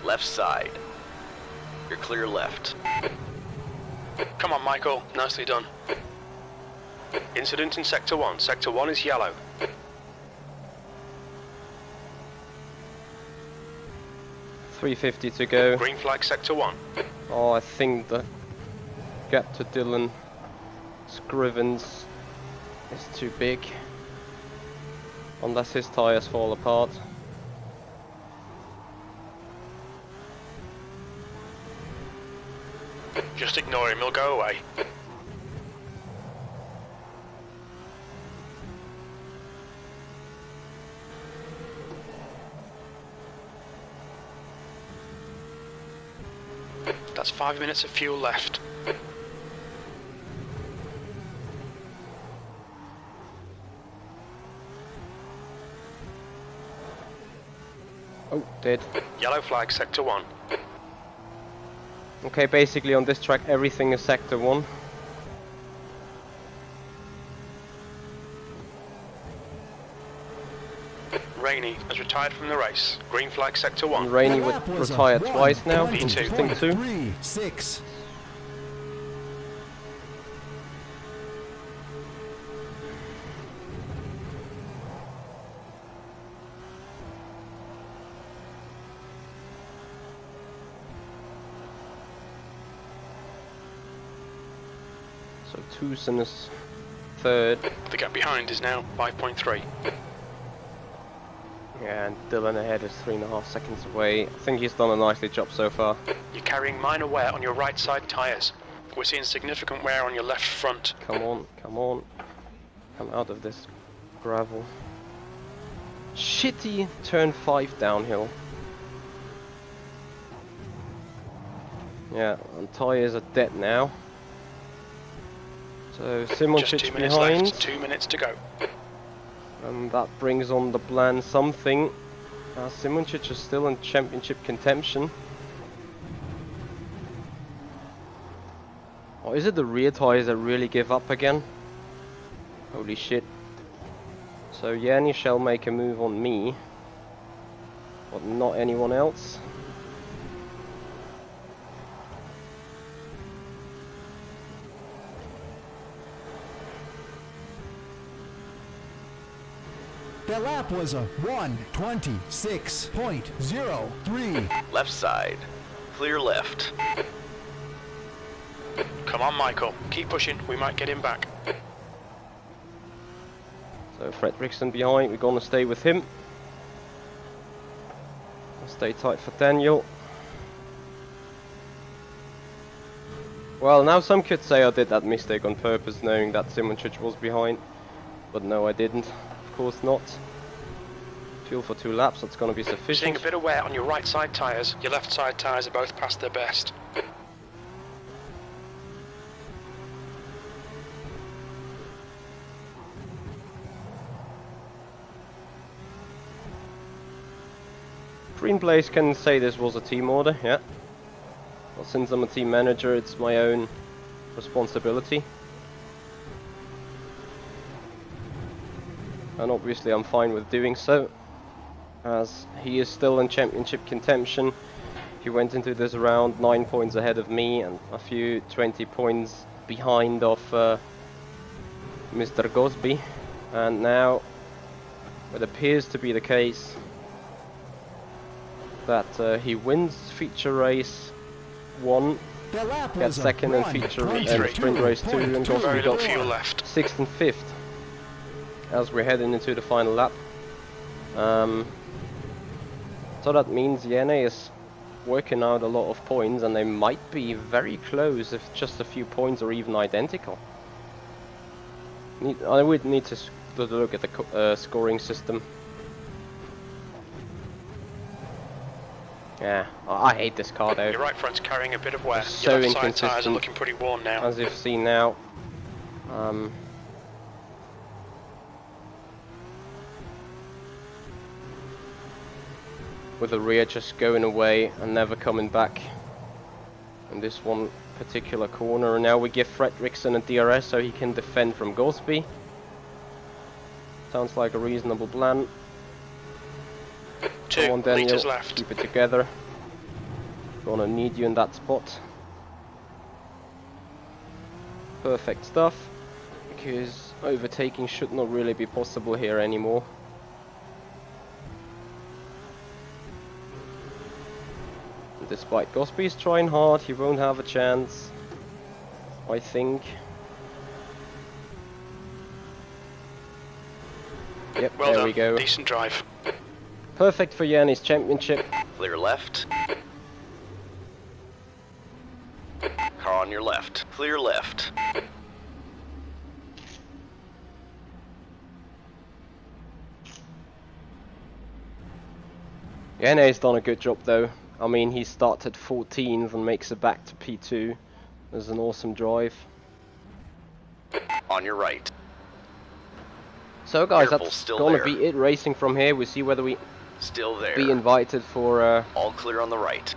Left side. You're clear left. Come on, Michael. Nicely done. Incident in Sector 1. Sector 1 is yellow. .350 to go. Green flag Sector 1. Oh, I think the gap to Dylan Scrivens is too big. Unless his tyres fall apart. Just ignore him, he'll go away. That's 5 minutes of fuel left. Oh, dead. Yellow flag Sector 1. Okay, basically on this track everything is Sector 1. Rainey has retired from the race. Green flag Sector 1. And Rainey would retire twice now. Me too. I think too. 3:6. So Tucson is third. The gap behind is now 5.3. Yeah, and Dylan ahead is 3.5 seconds away. I think he's done a nicely job so far. You're carrying minor wear on your right side tyres. We're seeing significant wear on your left front. Come on, come on. Come out of this gravel. Shitty turn 5 downhill. Yeah, and tyres are dead now. So Simon Just 2 Chich minutes behind. left, 2 minutes to go. And that brings on the plan something. Simuncic is still in championship contention. Or is it the rear tyres that really give up again? Holy shit. So Yanni shall make a move on me, but not anyone else. The lap was a 1:26.03. Left side. Clear left. Come on, Michael. Keep pushing. We might get him back. So Fredriksson behind, we're gonna stay with him. Stay tight for Daniel. Well, now some could say I did that mistake on purpose, knowing that Simuncic was behind. But no, I didn't. Of course not. Fuel for 2 laps, that's gonna be Seeing sufficient. a bit of wear on your right side tyres. Your left side tyres are both past their best. Green Blaze can say this was a team order, yeah. But since I'm a team manager, it's my own responsibility. And obviously I'm fine with doing so, as he is still in championship contention. He went into this round 9 points ahead of me and a few 20 points behind of Mr. Gosby, and now it appears to be the case that he wins feature race 1, gets second in feature and sprint race 2, and Gosby got 6th and 5th as we're heading into the final lap. So that means Jene is working out a lot of points, and they might be very close if just a few points are even identical. I would need to look at the scoring system. Yeah, I hate this car though. Your right front's carrying a bit of wear. So Your left side inconsistent. tyres are looking pretty warm now. As you've seen now. With the rear just going away and never coming back in this one particular corner. And now we give Fredriksson a DRS so he can defend from Gosby. Sounds like a reasonable plan. Come on, Daniel, left. keep it together. Gonna need you in that spot. Perfect stuff, because overtaking should not really be possible here anymore. Despite Gosby's trying hard, he won't have a chance, I think. Yep, well there done. we go. Decent drive. Perfect for Yanni's championship. Clear left. Car on your left. Clear left. Yanni's done a good job though. I mean, he started 14th and makes it back to P2. There's an awesome drive. On your right. So guys, Careful, that's still gonna there. be it racing from here. We'll see whether we Still there. be invited for All clear on the right.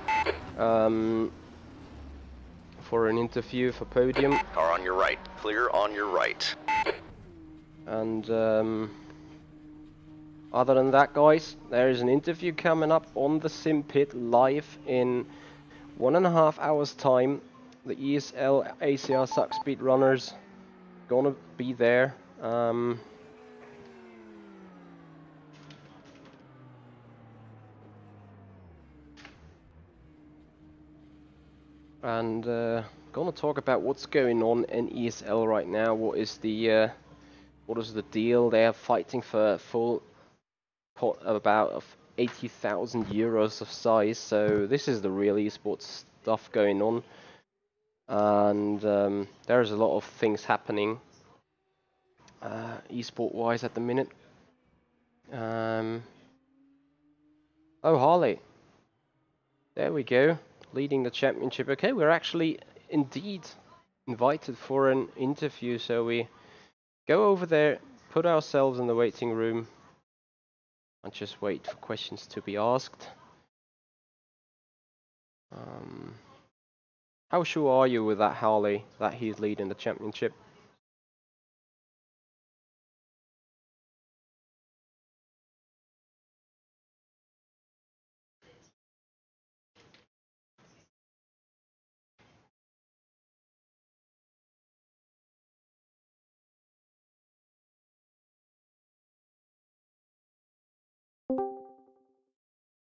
for an interview for podium. Car on your right. Clear on your right. And other than that, guys, there is an interview coming up on the Sim Pit live in 1.5 hours time. The ESL ACR Suck Speed Runners gonna be there. And gonna talk about what's going on in ESL right now. What is the deal? They are fighting for a full pot of about 80,000 euros of size. So this is the real esports stuff going on, and there's a lot of things happening esport wise at the minute. Oh, Harley, there we go, leading the championship. Okay, we're actually indeed invited for an interview, so we go over there, put ourselves in the waiting room, and just wait for questions to be asked. How sure are you with that, Harley, that he's leading the championship?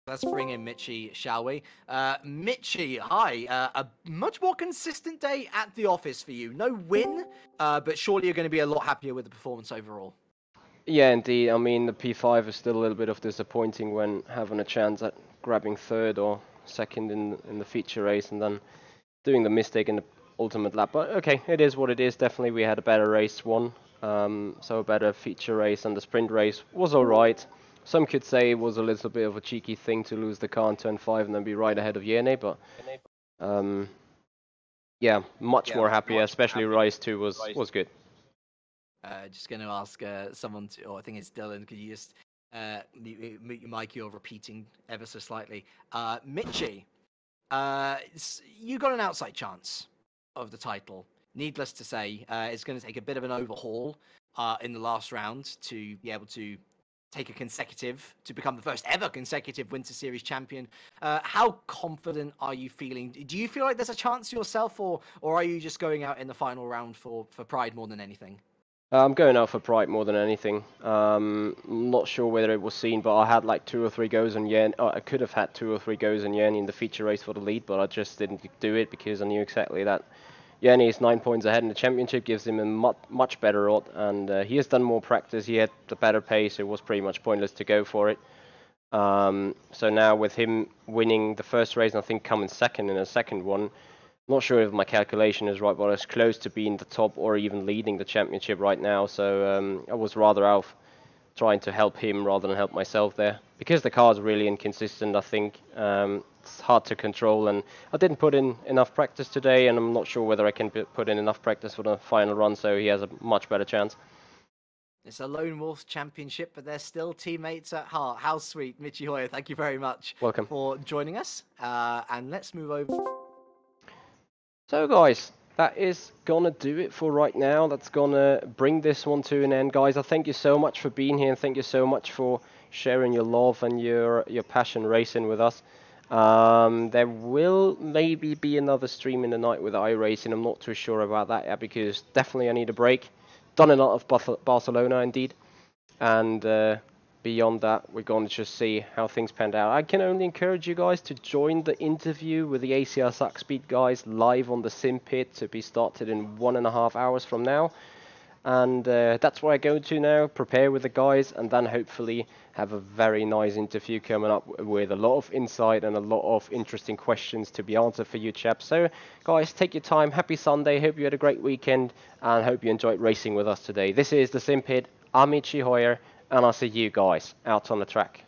Let's bring in Michi, shall we? Michi, hi. A much more consistent day at the office for you. No win, but surely you're going to be a lot happier with the performance overall. Yeah, indeed. I mean, the P5 is still a little bit of disappointing when having a chance at grabbing third or second in the feature race and then doing the mistake in the ultimate lap. But okay, it is what it is. Definitely we had a better race one, so a better feature race, and the sprint race was alright. Some could say it was a little bit of a cheeky thing to lose the car in turn 5 and then be right ahead of Jene, but yeah, much more happier, especially race 2 was good. Just going to ask someone, or I think it's Dylan, could you just mute your mic? You're repeating ever so slightly. Michi, You got an outside chance of the title. Needless to say, it's going to take a bit of an overhaul in the last round to be able to take a consecutive, to become the first ever consecutive Winter Series champion. How confident are you feeling? Do you feel like there's a chance yourself, or are you just going out in the final round for pride more than anything? I'm going out for pride more than anything. I'm not sure whether it was seen, but I had like 2 or 3 goes on Yen. I could have had 2 or 3 goes on Yen in the feature race for the lead, but I just didn't do it because I knew exactly that Yanni is 9 points ahead in the championship, gives him a much better odd, and he has done more practice. He had the better pace. It was pretty much pointless to go for it. So now with him winning the first race, and I think coming second in the second one, not sure if my calculation is right, but it's close to being the top or even leading the championship right now. So I was rather out trying to help him rather than help myself there. Because the car is really inconsistent, I think it's hard to control. And I didn't put in enough practice today, and I'm not sure whether I can put in enough practice for the final run, so he has a much better chance. It's a Lone Wolf Championship, but they're still teammates at heart. How sweet. Michi Hoyer, thank you very much Welcome for joining us. And let's move over. So guys, that is gonna do it for right now. That's gonna bring this one to an end, guys. I thank you so much for being here, and thank you so much for sharing your love and your passion racing with us. There will maybe be another stream in the night with iRacing. I'm not too sure about that yet, because definitely I need a break. Done a lot of Barcelona indeed, and beyond that, we're going to just see how things panned out. I can only encourage you guys to join the interview with the ACR Suck Speed guys live on the Sim Pit, to be started in 1.5 hours from now. And that's where I go to now, prepare with the guys, and then hopefully have a very nice interview coming up with a lot of insight and a lot of interesting questions to be answered for you chaps. So guys, take your time. Happy Sunday. Hope you had a great weekend, and hope you enjoyed racing with us today. This is the Sim Pit. I'm Michi Hoyer, and I'll see you guys out on the track.